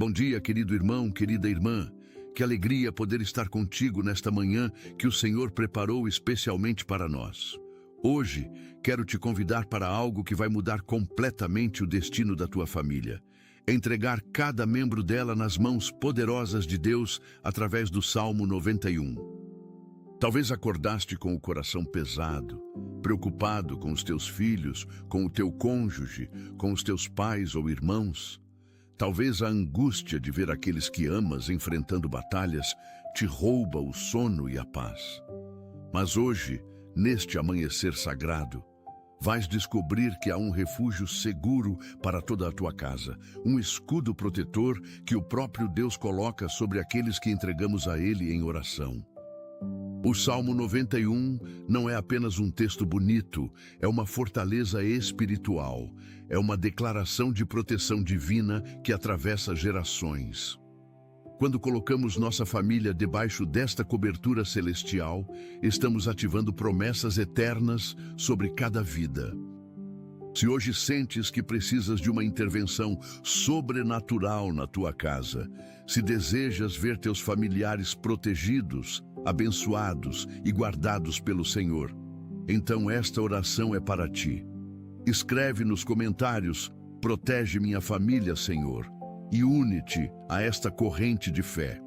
Bom dia, querido irmão, querida irmã. Que alegria poder estar contigo nesta manhã que o Senhor preparou especialmente para nós. Hoje, quero te convidar para algo que vai mudar completamente o destino da tua família. Entregar cada membro dela nas mãos poderosas de Deus através do Salmo 91. Talvez acordaste com o coração pesado, preocupado com os teus filhos, com o teu cônjuge, com os teus pais ou irmãos. Talvez a angústia de ver aqueles que amas enfrentando batalhas te rouba o sono e a paz. Mas hoje, neste amanhecer sagrado, vais descobrir que há um refúgio seguro para toda a tua casa, um escudo protetor que o próprio Deus coloca sobre aqueles que entregamos a Ele em oração. O Salmo 91 não é apenas um texto bonito, é uma fortaleza espiritual, é uma declaração de proteção divina que atravessa gerações. Quando colocamos nossa família debaixo desta cobertura celestial, estamos ativando promessas eternas sobre cada vida. Se hoje sentes que precisas de uma intervenção sobrenatural na tua casa, se desejas ver teus familiares protegidos, abençoados e guardados pelo Senhor, então esta oração é para ti. Escreve nos comentários: protege minha família, Senhor, e une-te a esta corrente de fé.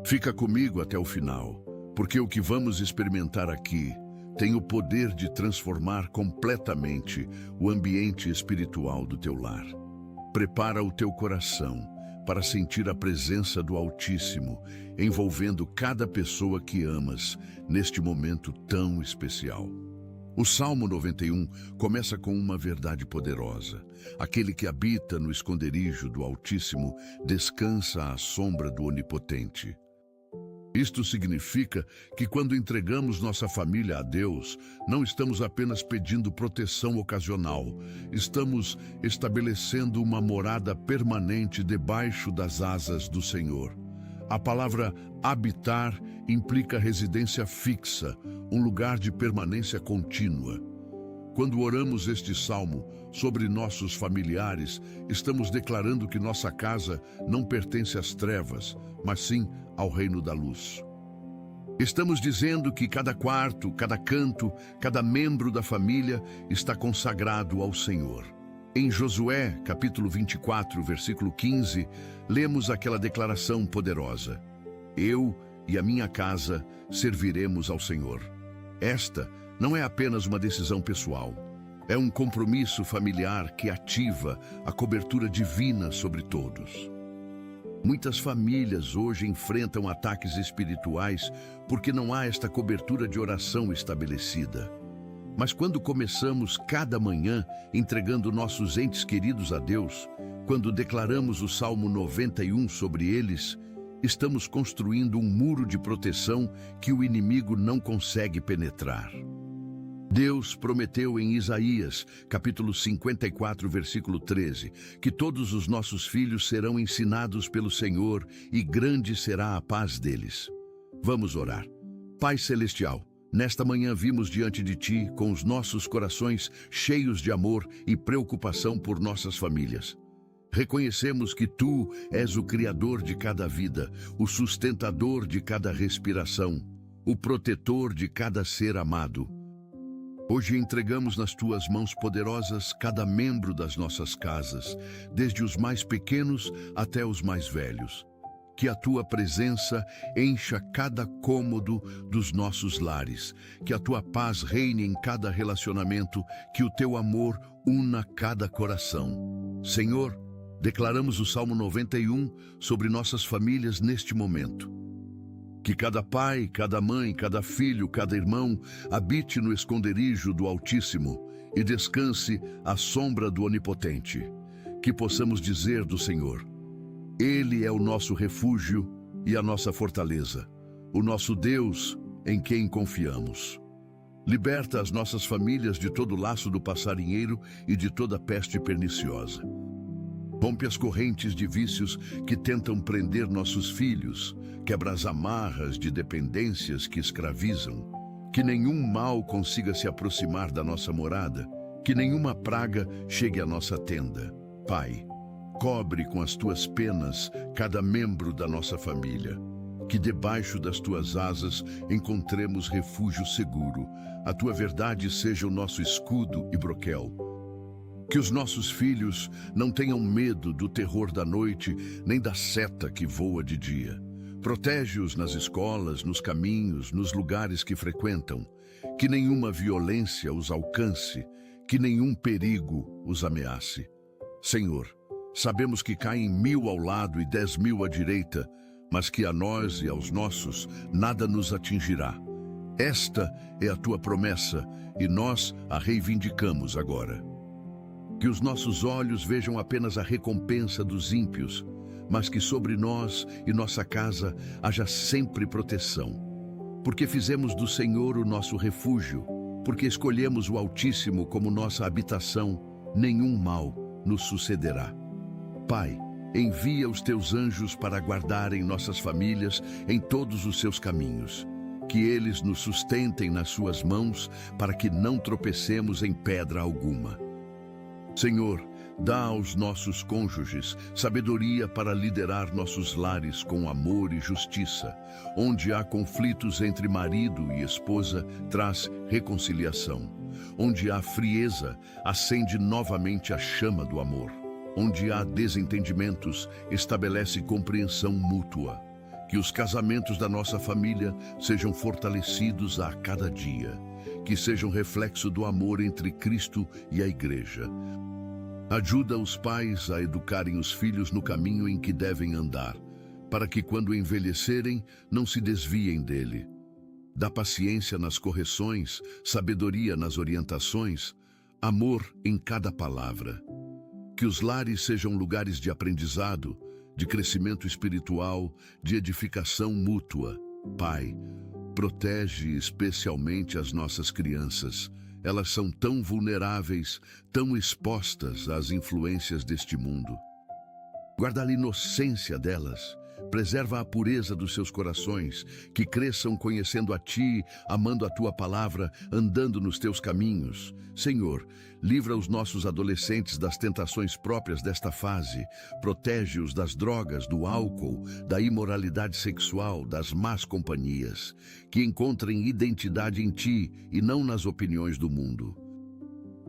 Fica comigo até o final, porque o que vamos experimentar aqui tem o poder de transformar completamente o ambiente espiritual do teu lar. Prepara o teu coração para sentir a presença do Altíssimo, envolvendo cada pessoa que amas neste momento tão especial. O Salmo 91 começa com uma verdade poderosa. Aquele que habita no esconderijo do Altíssimo descansa à sombra do Onipotente. Isto significa que quando entregamos nossa família a Deus, não estamos apenas pedindo proteção ocasional, estamos estabelecendo uma morada permanente debaixo das asas do Senhor. A palavra habitar implica residência fixa, um lugar de permanência contínua. Quando oramos este salmo sobre nossos familiares, estamos declarando que nossa casa não pertence às trevas, mas sim ao reino da luz. Estamos dizendo que cada quarto, cada canto, cada membro da família está consagrado ao Senhor. Em Josué, capítulo 24, versículo 15, lemos aquela declaração poderosa: Eu e a minha casa serviremos ao Senhor. Esta não é apenas uma decisão pessoal, é um compromisso familiar que ativa a cobertura divina sobre todos. Muitas famílias hoje enfrentam ataques espirituais porque não há esta cobertura de oração estabelecida. Mas quando começamos cada manhã entregando nossos entes queridos a Deus, quando declaramos o Salmo 91 sobre eles, estamos construindo um muro de proteção que o inimigo não consegue penetrar. Deus prometeu em Isaías, capítulo 54, versículo 13, que todos os nossos filhos serão ensinados pelo Senhor e grande será a paz deles. Vamos orar. Pai Celestial, nesta manhã vimos diante de Ti com os nossos corações cheios de amor e preocupação por nossas famílias. Reconhecemos que Tu és o Criador de cada vida, o sustentador de cada respiração, o protetor de cada ser amado. Hoje entregamos nas Tuas mãos poderosas cada membro das nossas casas, desde os mais pequenos até os mais velhos. Que a Tua presença encha cada cômodo dos nossos lares, que a Tua paz reine em cada relacionamento, que o Teu amor una cada coração. Senhor, declaramos o Salmo 91 sobre nossas famílias neste momento. Que cada pai, cada mãe, cada filho, cada irmão habite no esconderijo do Altíssimo e descanse à sombra do Onipotente. Que possamos dizer do Senhor: Ele é o nosso refúgio e a nossa fortaleza, o nosso Deus em quem confiamos. Liberta as nossas famílias de todo o laço do passarinheiro e de toda peste perniciosa. Rompe as correntes de vícios que tentam prender nossos filhos, quebra as amarras de dependências que escravizam, que nenhum mal consiga se aproximar da nossa morada, que nenhuma praga chegue à nossa tenda. Pai, Cobre com as tuas penas cada membro da nossa família. Que debaixo das tuas asas encontremos refúgio seguro. A tua verdade seja o nosso escudo e broquel. Que os nossos filhos não tenham medo do terror da noite, nem da seta que voa de dia. Protege-os nas escolas, nos caminhos, nos lugares que frequentam. Que nenhuma violência os alcance, que nenhum perigo os ameace. Senhor, sabemos que caem 1000 ao lado e 10.000 à direita, mas que a nós e aos nossos nada nos atingirá. Esta é a tua promessa e nós a reivindicamos agora. Que os nossos olhos vejam apenas a recompensa dos ímpios, mas que sobre nós e nossa casa haja sempre proteção. Porque fizemos do Senhor o nosso refúgio, porque escolhemos o Altíssimo como nossa habitação, nenhum mal nos sucederá. Pai, envia os teus anjos para guardarem nossas famílias em todos os seus caminhos. Que eles nos sustentem nas suas mãos para que não tropecemos em pedra alguma. Senhor, dá aos nossos cônjuges sabedoria para liderar nossos lares com amor e justiça. Onde há conflitos entre marido e esposa, traz reconciliação. Onde há frieza, acende novamente a chama do amor. Onde há desentendimentos, estabelece compreensão mútua. Que os casamentos da nossa família sejam fortalecidos a cada dia. Que sejam reflexo do amor entre Cristo e a Igreja. Ajuda os pais a educarem os filhos no caminho em que devem andar, para que quando envelhecerem não se desviem dele. Dá paciência nas correções, sabedoria nas orientações, amor em cada palavra. Que os lares sejam lugares de aprendizado, de crescimento espiritual, de edificação mútua. Pai, protege especialmente as nossas crianças. Elas são tão vulneráveis, tão expostas às influências deste mundo. Guarda a inocência delas, preserva a pureza dos seus corações, que cresçam conhecendo a Ti, amando a Tua palavra, andando nos Teus caminhos. Senhor, livra os nossos adolescentes das tentações próprias desta fase, protege-os das drogas, do álcool, da imoralidade sexual, das más companhias, que encontrem identidade em Ti e não nas opiniões do mundo.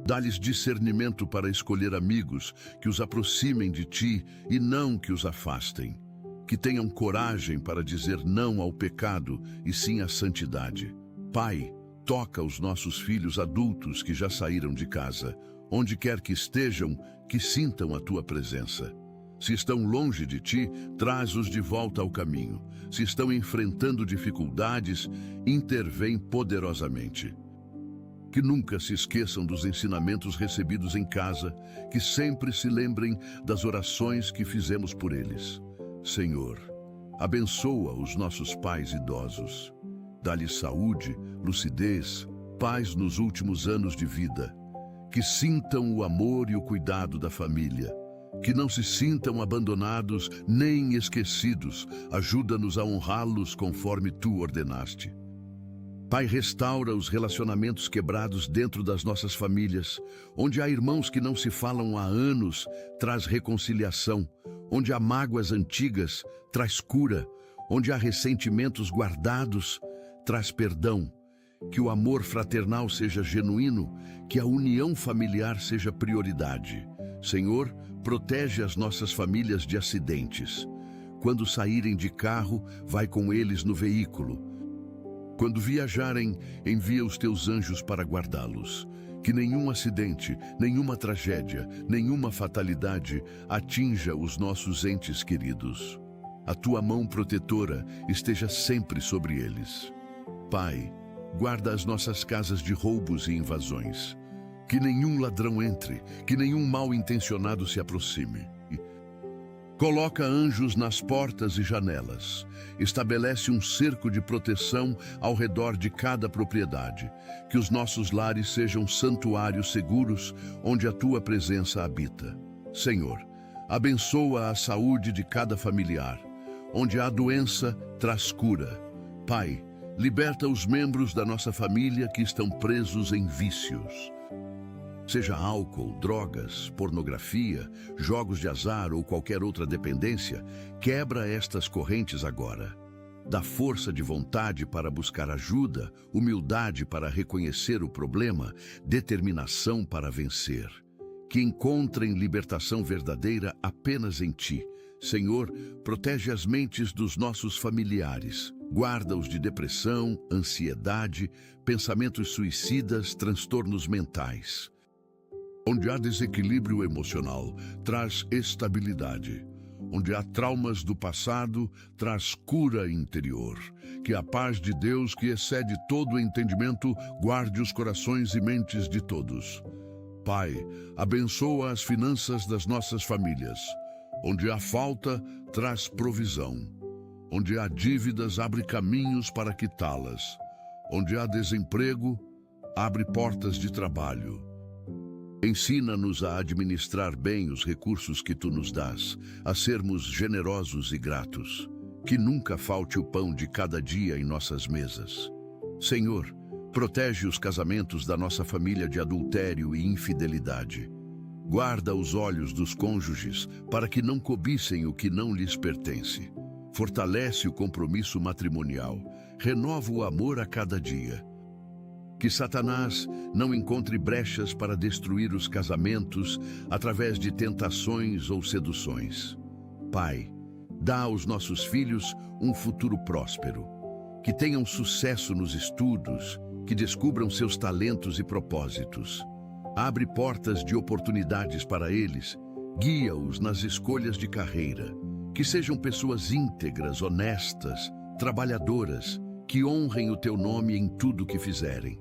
Dá-lhes discernimento para escolher amigos que os aproximem de Ti e não que os afastem. Que tenham coragem para dizer não ao pecado e sim à santidade. Pai, toca os nossos filhos adultos que já saíram de casa. Onde quer que estejam, que sintam a Tua presença. Se estão longe de Ti, traz-os de volta ao caminho. Se estão enfrentando dificuldades, intervém poderosamente. Que nunca se esqueçam dos ensinamentos recebidos em casa, que sempre se lembrem das orações que fizemos por eles. Senhor, abençoa os nossos pais idosos. Dá-lhes saúde, lucidez, paz nos últimos anos de vida. Que sintam o amor e o cuidado da família. Que não se sintam abandonados nem esquecidos. Ajuda-nos a honrá-los conforme Tu ordenaste. Pai, restaura os relacionamentos quebrados dentro das nossas famílias. Onde há irmãos que não se falam há anos, traz reconciliação. Onde há mágoas antigas, traz cura. Onde há ressentimentos guardados, traz perdão. Que o amor fraternal seja genuíno, que a união familiar seja prioridade. Senhor, protege as nossas famílias de acidentes. Quando saírem de carro, vai com eles no veículo. Quando viajarem, envia os Teus anjos para guardá-los. Que nenhum acidente, nenhuma tragédia, nenhuma fatalidade atinja os nossos entes queridos. A Tua mão protetora esteja sempre sobre eles. Pai, guarda as nossas casas de roubos e invasões. Que nenhum ladrão entre, que nenhum mal-intencionado se aproxime. Coloca anjos nas portas e janelas. Estabelece um cerco de proteção ao redor de cada propriedade. Que os nossos lares sejam santuários seguros onde a Tua presença habita. Senhor, abençoa a saúde de cada familiar. Onde há doença, traz cura. Pai, liberta os membros da nossa família que estão presos em vícios. Seja álcool, drogas, pornografia, jogos de azar ou qualquer outra dependência, quebra estas correntes agora. Dá força de vontade para buscar ajuda, humildade para reconhecer o problema, determinação para vencer. Que encontrem libertação verdadeira apenas em Ti. Senhor, protege as mentes dos nossos familiares. Guarda-os de depressão, ansiedade, pensamentos suicidas, transtornos mentais. Onde há desequilíbrio emocional, traz estabilidade. Onde há traumas do passado, traz cura interior. Que a paz de Deus, que excede todo o entendimento, guarde os corações e mentes de todos. Pai, abençoa as finanças das nossas famílias. Onde há falta, traz provisão. Onde há dívidas, abre caminhos para quitá-las. Onde há desemprego, abre portas de trabalho. Ensina-nos a administrar bem os recursos que Tu nos dás, a sermos generosos e gratos. Que nunca falte o pão de cada dia em nossas mesas. Senhor, protege os casamentos da nossa família de adultério e infidelidade. Guarda os olhos dos cônjuges para que não cobicem o que não lhes pertence. Fortalece o compromisso matrimonial. Renova o amor a cada dia. Que Satanás não encontre brechas para destruir os casamentos através de tentações ou seduções. Pai, dá aos nossos filhos um futuro próspero. Que tenham sucesso nos estudos, que descubram seus talentos e propósitos. Abre portas de oportunidades para eles, guia-os nas escolhas de carreira. Que sejam pessoas íntegras, honestas, trabalhadoras, que honrem o Teu nome em tudo que fizerem.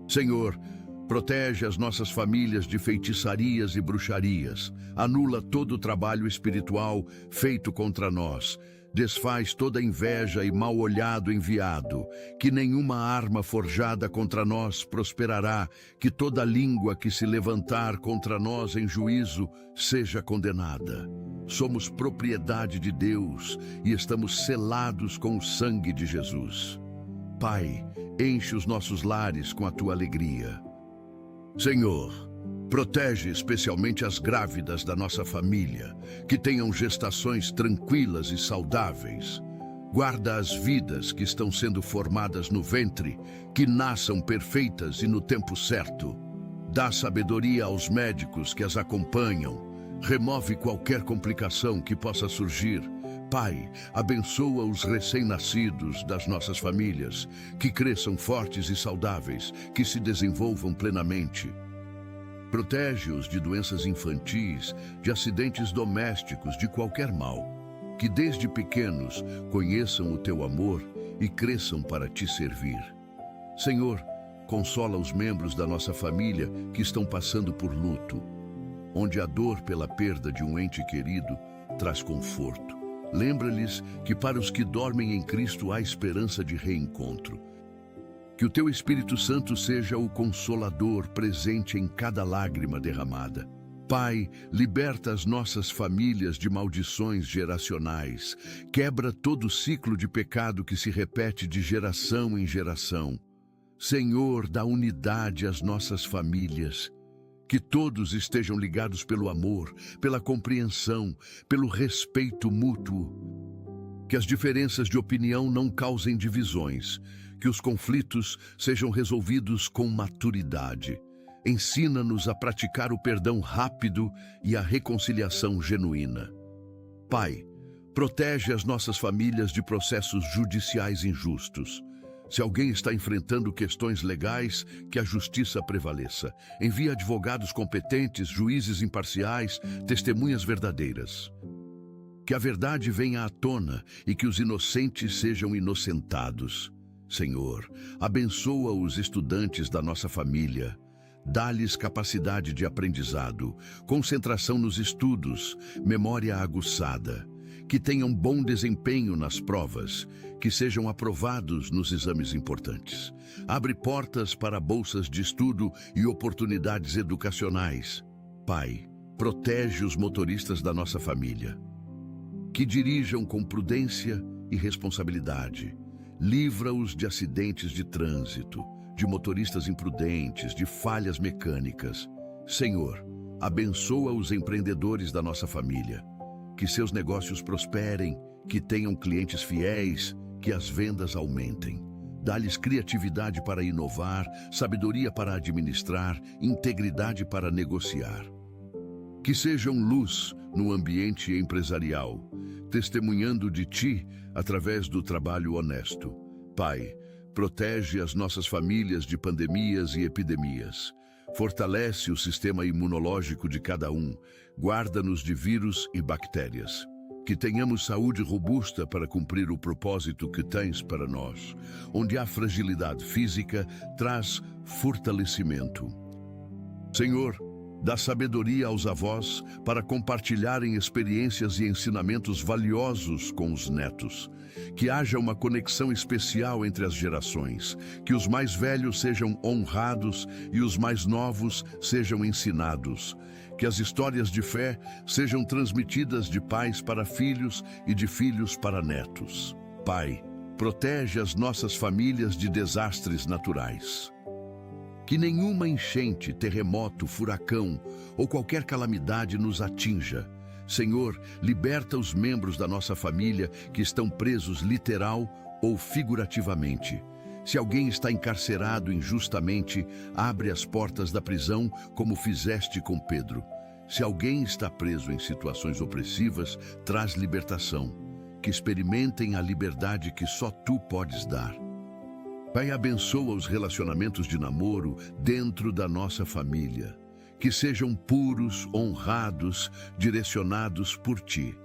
Senhor, protege as nossas famílias de feitiçarias e bruxarias. Anula todo o trabalho espiritual feito contra nós. Desfaz toda inveja e mal olhado enviado. Que nenhuma arma forjada contra nós prosperará. Que toda língua que se levantar contra nós em juízo seja condenada. Somos propriedade de Deus e estamos selados com o sangue de Jesus. Pai, enche os nossos lares com a Tua alegria. Senhor, protege especialmente as grávidas da nossa família, que tenham gestações tranquilas e saudáveis. Guarda as vidas que estão sendo formadas no ventre, que nasçam perfeitas e no tempo certo. Dá sabedoria aos médicos que as acompanham. Remove qualquer complicação que possa surgir. Pai, abençoa os recém-nascidos das nossas famílias, que cresçam fortes e saudáveis, que se desenvolvam plenamente. Protege-os de doenças infantis, de acidentes domésticos, de qualquer mal. Que desde pequenos conheçam o Teu amor e cresçam para Te servir. Senhor, consola os membros da nossa família que estão passando por luto. Onde a dor pela perda de um ente querido traz conforto. Lembra-lhes que para os que dormem em Cristo há esperança de reencontro. Que o Teu Espírito Santo seja o Consolador presente em cada lágrima derramada. Pai, liberta as nossas famílias de maldições geracionais. Quebra todo ciclo de pecado que se repete de geração em geração. Senhor, dá unidade às nossas famílias. Que todos estejam ligados pelo amor, pela compreensão, pelo respeito mútuo. Que as diferenças de opinião não causem divisões. Que os conflitos sejam resolvidos com maturidade. Ensina-nos a praticar o perdão rápido e a reconciliação genuína. Pai, protege as nossas famílias de processos judiciais injustos. Se alguém está enfrentando questões legais, que a justiça prevaleça. Envia advogados competentes, juízes imparciais, testemunhas verdadeiras. Que a verdade venha à tona e que os inocentes sejam inocentados. Senhor, abençoa os estudantes da nossa família. Dá-lhes capacidade de aprendizado, concentração nos estudos, memória aguçada. Que tenham bom desempenho nas provas, que sejam aprovados nos exames importantes. Abre portas para bolsas de estudo e oportunidades educacionais. Pai, protege os motoristas da nossa família. Que dirijam com prudência e responsabilidade. Livra-os de acidentes de trânsito. de motoristas imprudentes, de falhas mecânicas. Senhor, abençoa os empreendedores da nossa família. Que seus negócios prosperem, que tenham clientes fiéis, que as vendas aumentem. Dá-lhes criatividade para inovar, sabedoria para administrar, integridade para negociar. Que sejam luz no ambiente empresarial, testemunhando de Ti através do trabalho honesto. Pai, protege as nossas famílias de pandemias e epidemias. Fortalece o sistema imunológico de cada um. Guarda-nos de vírus e bactérias. Que tenhamos saúde robusta para cumprir o propósito que tens para nós. Onde há fragilidade física, traz fortalecimento. Senhor, dá sabedoria aos avós para compartilharem experiências e ensinamentos valiosos com os netos. Que haja uma conexão especial entre as gerações. Que os mais velhos sejam honrados e os mais novos sejam ensinados. Que as histórias de fé sejam transmitidas de pais para filhos e de filhos para netos. Pai, protege as nossas famílias de desastres naturais. Que nenhuma enchente, terremoto, furacão ou qualquer calamidade nos atinja. Senhor, liberta os membros da nossa família que estão presos literal ou figurativamente. Se alguém está encarcerado injustamente, abre as portas da prisão, como fizeste com Pedro. Se alguém está preso em situações opressivas, traz libertação. Que experimentem a liberdade que só Tu podes dar. Pai, abençoa os relacionamentos de namoro dentro da nossa família. Que sejam puros, honrados, direcionados por Ti.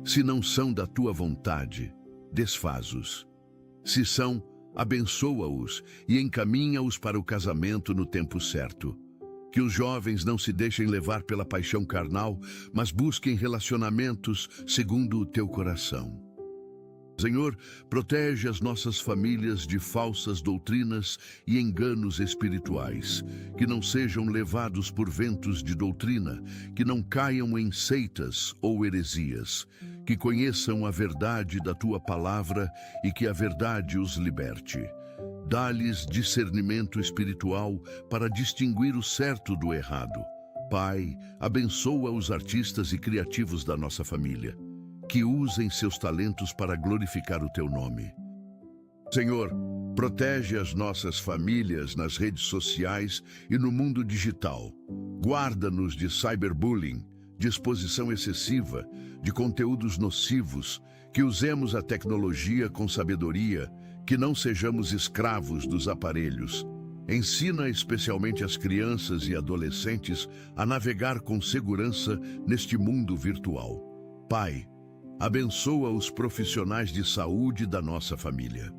Se não são da Tua vontade, desfaz-os. Se são, abençoa-os e encaminha-os para o casamento no tempo certo. Que os jovens não se deixem levar pela paixão carnal, mas busquem relacionamentos segundo o Teu coração. Senhor, protege as nossas famílias de falsas doutrinas e enganos espirituais, que não sejam levados por ventos de doutrina, que não caiam em seitas ou heresias, que conheçam a verdade da Tua palavra e que a verdade os liberte. Dá-lhes discernimento espiritual para distinguir o certo do errado. Pai, abençoa os artistas e criativos da nossa família, que usem seus talentos para glorificar o Teu nome. Senhor, protege as nossas famílias nas redes sociais e no mundo digital. Guarda-nos de cyberbullying, de exposição excessiva, de conteúdos nocivos, que usemos a tecnologia com sabedoria, que não sejamos escravos dos aparelhos. Ensina especialmente as crianças e adolescentes a navegar com segurança neste mundo virtual. Pai, abençoa os profissionais de saúde da nossa família.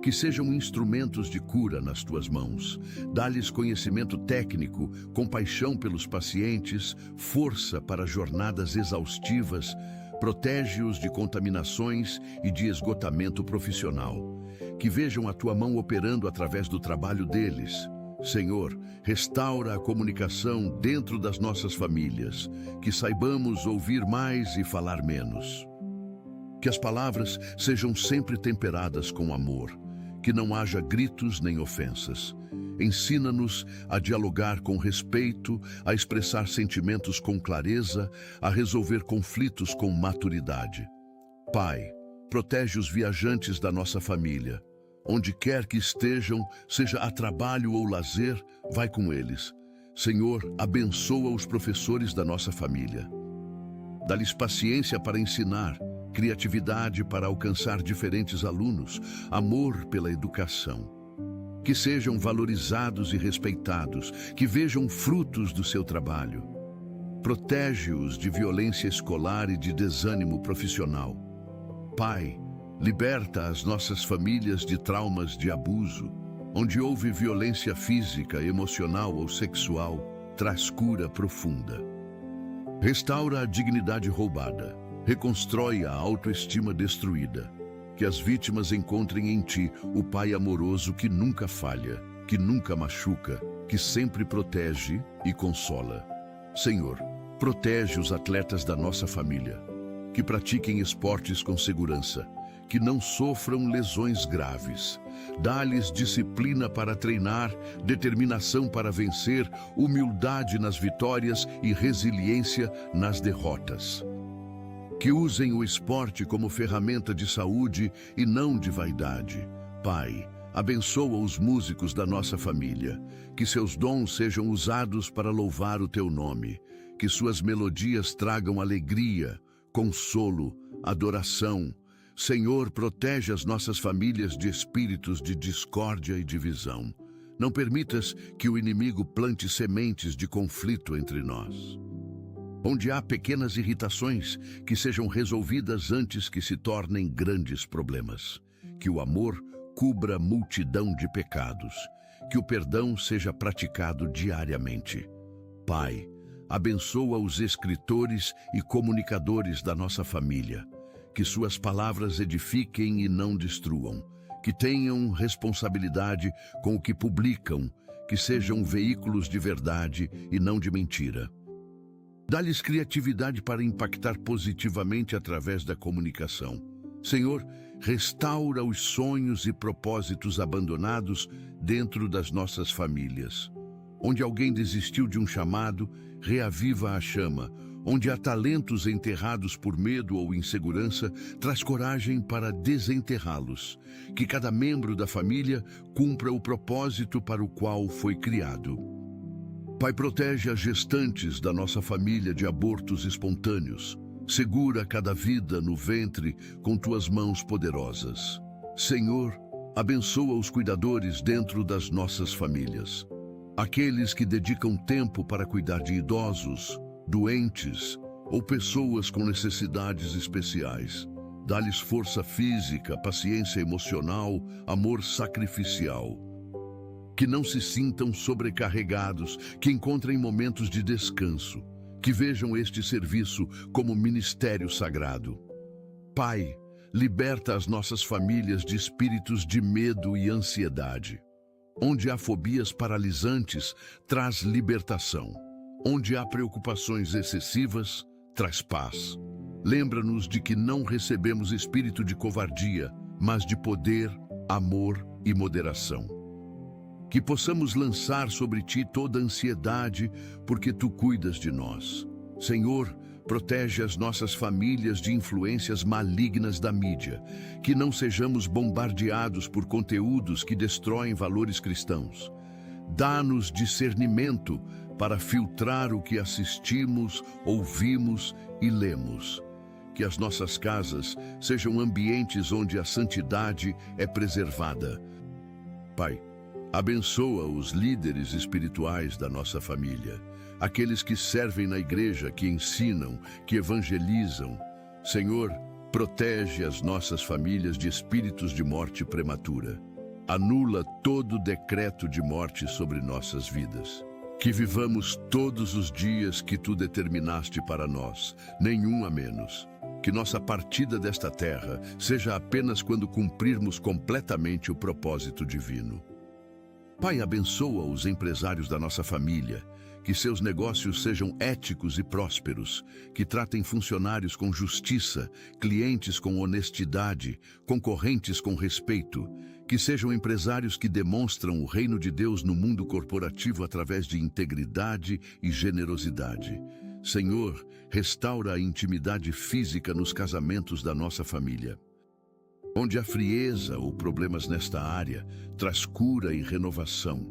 Que sejam instrumentos de cura nas Tuas mãos. Dá-lhes conhecimento técnico, compaixão pelos pacientes, força para jornadas exaustivas. Protege-os de contaminações e de esgotamento profissional. Que vejam a Tua mão operando através do trabalho deles. Senhor, restaura a comunicação dentro das nossas famílias, que saibamos ouvir mais e falar menos. Que as palavras sejam sempre temperadas com amor, que não haja gritos nem ofensas. Ensina-nos a dialogar com respeito, a expressar sentimentos com clareza, a resolver conflitos com maturidade. Pai, protege os viajantes da nossa família. Onde quer que estejam, seja a trabalho ou lazer, vai com eles. Senhor, abençoa os professores da nossa família. Dá-lhes paciência para ensinar, criatividade para alcançar diferentes alunos, amor pela educação. Que sejam valorizados e respeitados, que vejam frutos do seu trabalho. Protege-os de violência escolar e de desânimo profissional. Pai, liberta as nossas famílias de traumas de abuso. Onde houve violência física, emocional ou sexual, traz cura profunda. Restaura a dignidade roubada, reconstrói a autoestima destruída. Que as vítimas encontrem em Ti o Pai amoroso que nunca falha, que nunca machuca, que sempre protege e consola. Senhor, protege os atletas da nossa família, que pratiquem esportes com segurança, que não sofram lesões graves. Dá-lhes disciplina para treinar, determinação para vencer, humildade nas vitórias e resiliência nas derrotas. Que usem o esporte como ferramenta de saúde e não de vaidade. Pai, abençoa os músicos da nossa família. Que seus dons sejam usados para louvar o teu nome. Que suas melodias tragam alegria, consolo, adoração. Senhor, protege as nossas famílias de espíritos de discórdia e divisão. Não permitas que o inimigo plante sementes de conflito entre nós. Onde há pequenas irritações, que sejam resolvidas antes que se tornem grandes problemas. Que o amor cubra multidão de pecados. Que o perdão seja praticado diariamente. Pai, abençoa os escritores e comunicadores da nossa família. Que suas palavras edifiquem e não destruam. Que tenham responsabilidade com o que publicam. Que sejam veículos de verdade e não de mentira. Dá-lhes criatividade para impactar positivamente através da comunicação. Senhor, restaura os sonhos e propósitos abandonados dentro das nossas famílias. Onde alguém desistiu de um chamado, reaviva a chama. Onde há talentos enterrados por medo ou insegurança, traz coragem para desenterrá-los. Que cada membro da família cumpra o propósito para o qual foi criado. Pai, protege as gestantes da nossa família de abortos espontâneos. Segura cada vida no ventre com tuas mãos poderosas. Senhor, abençoa os cuidadores dentro das nossas famílias. Aqueles que dedicam tempo para cuidar de idosos, doentes ou pessoas com necessidades especiais. Dá-lhes força física, paciência emocional, amor sacrificial. Que não se sintam sobrecarregados, que encontrem momentos de descanso, que vejam este serviço como ministério sagrado. Pai, liberta as nossas famílias de espíritos de medo e ansiedade. Onde há fobias paralisantes, traz libertação. Onde há preocupações excessivas, traz paz. Lembra-nos de que não recebemos espírito de covardia, mas de poder, amor e moderação. Que possamos lançar sobre ti toda a ansiedade, porque tu cuidas de nós. Senhor, protege as nossas famílias de influências malignas da mídia. Que não sejamos bombardeados por conteúdos que destroem valores cristãos. Dá-nos discernimento para filtrar o que assistimos, ouvimos e lemos. Que as nossas casas sejam ambientes onde a santidade é preservada. Pai, abençoa os líderes espirituais da nossa família, aqueles que servem na igreja, que ensinam, que evangelizam. Senhor, protege as nossas famílias de espíritos de morte prematura. Anula todo decreto de morte sobre nossas vidas. Que vivamos todos os dias que tu determinaste para nós, nenhum a menos. Que nossa partida desta terra seja apenas quando cumprirmos completamente o propósito divino. Pai, abençoa os empresários da nossa família, que seus negócios sejam éticos e prósperos, que tratem funcionários com justiça, clientes com honestidade, concorrentes com respeito, que sejam empresários que demonstram o reino de Deus no mundo corporativo através de integridade e generosidade. Senhor, restaura a intimidade física nos casamentos da nossa família. Onde há frieza ou problemas nesta área, traz cura e renovação.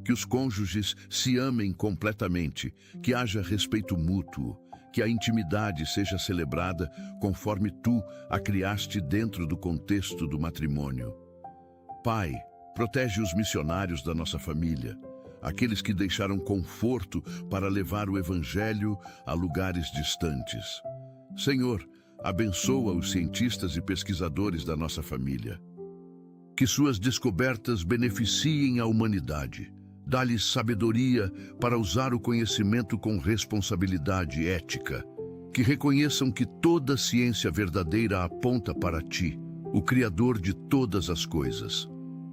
Que os cônjuges se amem completamente, que haja respeito mútuo, que a intimidade seja celebrada conforme tu a criaste dentro do contexto do matrimônio. Pai, protege os missionários da nossa família, aqueles que deixaram conforto para levar o Evangelho a lugares distantes. Senhor, abençoa os cientistas e pesquisadores da nossa família. Que suas descobertas beneficiem a humanidade. Dá-lhes sabedoria para usar o conhecimento com responsabilidade ética. Que reconheçam que toda ciência verdadeira aponta para ti, o Criador de todas as coisas.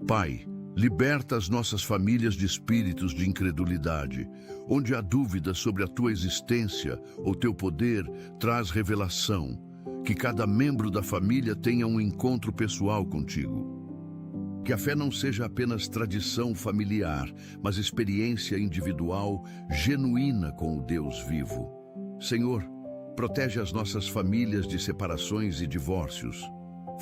Pai, liberta as nossas famílias de espíritos de incredulidade. Onde há dúvida sobre a tua existência ou teu poder, traz revelação. Que cada membro da família tenha um encontro pessoal contigo. Que a fé não seja apenas tradição familiar, mas experiência individual, genuína com o Deus vivo. Senhor, protege as nossas famílias de separações e divórcios.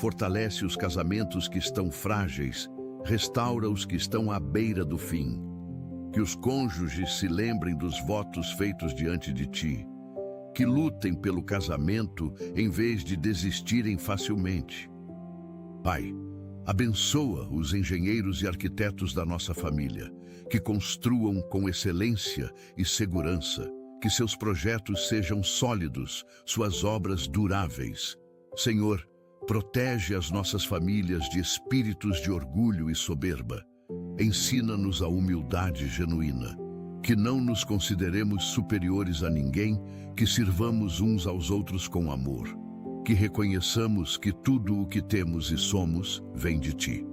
Fortalece os casamentos que estão frágeis, restaura os que estão à beira do fim. Que os cônjuges se lembrem dos votos feitos diante de ti. Que lutem pelo casamento em vez de desistirem facilmente. Pai, abençoa os engenheiros e arquitetos da nossa família, que construam com excelência e segurança, que seus projetos sejam sólidos, suas obras duráveis. Senhor, protege as nossas famílias de espíritos de orgulho e soberba. Ensina-nos a humildade genuína. Que não nos consideremos superiores a ninguém, que sirvamos uns aos outros com amor. Que reconheçamos que tudo o que temos e somos vem de ti.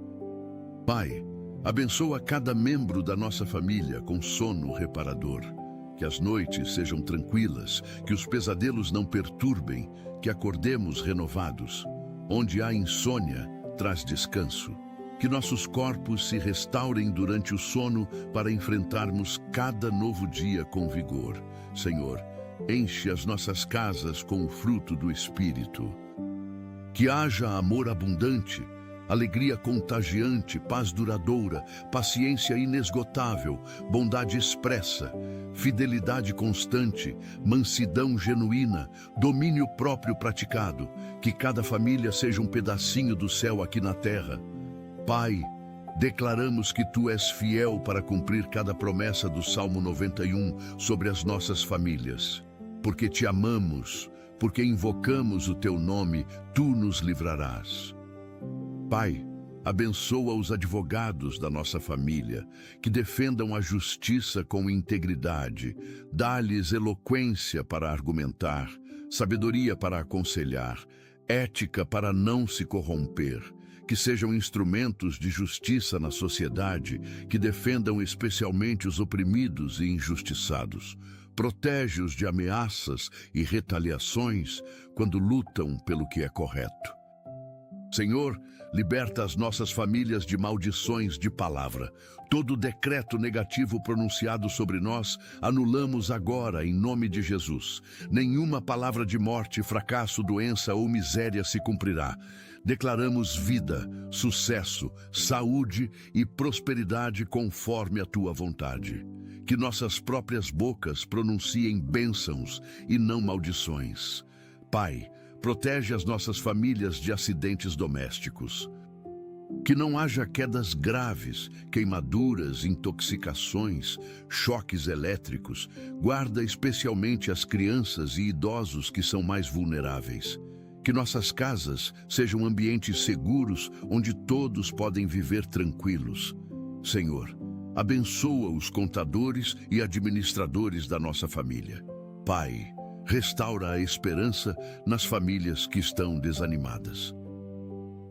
Pai, abençoa cada membro da nossa família com sono reparador. Que as noites sejam tranquilas, que os pesadelos não perturbem, que acordemos renovados. Onde há insônia, traz descanso. Que nossos corpos se restaurem durante o sono para enfrentarmos cada novo dia com vigor. Senhor, enche as nossas casas com o fruto do Espírito. Que haja amor abundante, alegria contagiante, paz duradoura, paciência inesgotável, bondade expressa, fidelidade constante, mansidão genuína, domínio próprio praticado. Que cada família seja um pedacinho do céu aqui na terra. Pai, declaramos que Tu és fiel para cumprir cada promessa do Salmo 91 sobre as nossas famílias. Porque Te amamos, porque invocamos o Teu nome, Tu nos livrarás. Pai, abençoa os advogados da nossa família, que defendam a justiça com integridade. Dá-lhes eloquência para argumentar, sabedoria para aconselhar, ética para não se corromper. Que sejam instrumentos de justiça na sociedade, que defendam especialmente os oprimidos e injustiçados. Protege-os de ameaças e retaliações quando lutam pelo que é correto. Senhor, liberta as nossas famílias de maldições de palavra. Todo decreto negativo pronunciado sobre nós, anulamos agora em nome de Jesus. Nenhuma palavra de morte, fracasso, doença ou miséria se cumprirá. Declaramos vida, sucesso, saúde e prosperidade conforme a Tua vontade. Que nossas próprias bocas pronunciem bênçãos e não maldições. Pai, protege as nossas famílias de acidentes domésticos. Que não haja quedas graves, queimaduras, intoxicações, choques elétricos. Guarda especialmente as crianças e idosos que são mais vulneráveis. Que nossas casas sejam ambientes seguros onde todos podem viver tranquilos. Senhor, abençoa os contadores e administradores da nossa família. Pai, restaura a esperança nas famílias que estão desanimadas.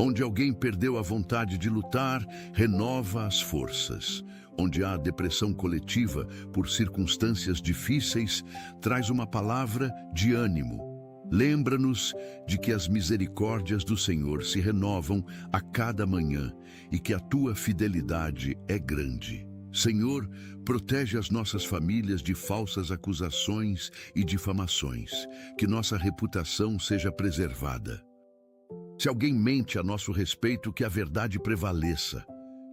Onde alguém perdeu a vontade de lutar, renova as forças. Onde há depressão coletiva por circunstâncias difíceis, traz uma palavra de ânimo. Lembra-nos de que as misericórdias do Senhor se renovam a cada manhã e que a Tua fidelidade é grande. Senhor, protege as nossas famílias de falsas acusações e difamações, que nossa reputação seja preservada. Se alguém mente a nosso respeito, que a verdade prevaleça.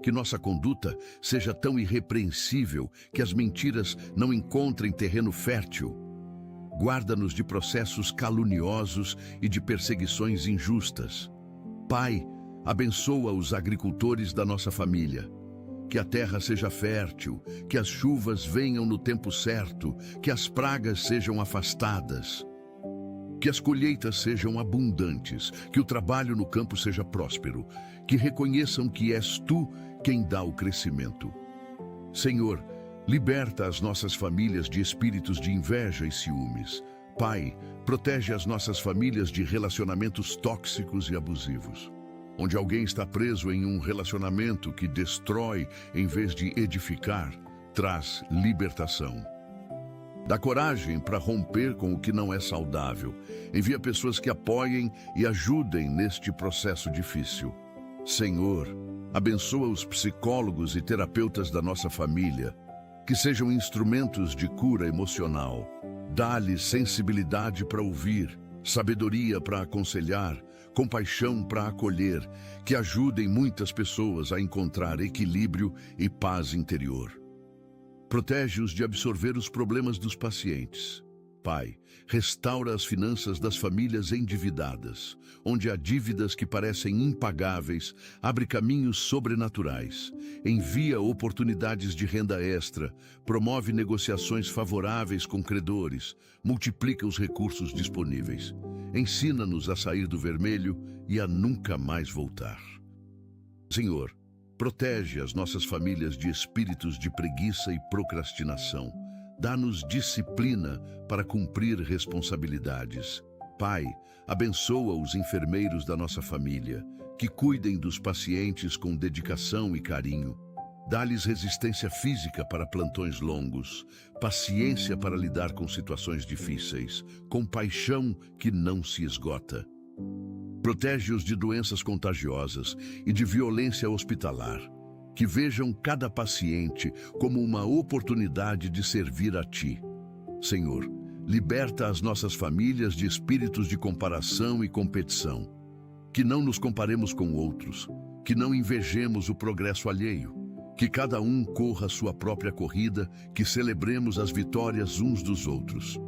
Que nossa conduta seja tão irrepreensível que as mentiras não encontrem terreno fértil. Guarda-nos de processos caluniosos e de perseguições injustas. Pai, abençoa os agricultores da nossa família. Que a terra seja fértil, que as chuvas venham no tempo certo, que as pragas sejam afastadas. Que as colheitas sejam abundantes, que o trabalho no campo seja próspero, que reconheçam que és Tu quem dá o crescimento. Senhor, liberta as nossas famílias de espíritos de inveja e ciúmes. Pai, protege as nossas famílias de relacionamentos tóxicos e abusivos. Onde alguém está preso em um relacionamento que destrói em vez de edificar, traz libertação. Dá coragem para romper com o que não é saudável. Envia pessoas que apoiem e ajudem neste processo difícil. Senhor, abençoa os psicólogos e terapeutas da nossa família, que sejam instrumentos de cura emocional. Dá-lhes sensibilidade para ouvir, sabedoria para aconselhar, compaixão para acolher, que ajudem muitas pessoas a encontrar equilíbrio e paz interior. Protege-os de absorver os problemas dos pacientes. Pai, restaura as finanças das famílias endividadas, onde há dívidas que parecem impagáveis, abre caminhos sobrenaturais, envia oportunidades de renda extra, promove negociações favoráveis com credores, multiplica os recursos disponíveis. Ensina-nos a sair do vermelho e a nunca mais voltar. Senhor, protege as nossas famílias de espíritos de preguiça e procrastinação. Dá-nos disciplina para cumprir responsabilidades. Pai, abençoa os enfermeiros da nossa família, que cuidem dos pacientes com dedicação e carinho. Dá-lhes resistência física para plantões longos, paciência para lidar com situações difíceis, compaixão que não se esgota. Protege-os de doenças contagiosas e de violência hospitalar. Que vejam cada paciente como uma oportunidade de servir a Ti. Senhor, liberta as nossas famílias de espíritos de comparação e competição. Que não nos comparemos com outros, que não invejemos o progresso alheio, que cada um corra sua própria corrida, que celebremos as vitórias uns dos outros.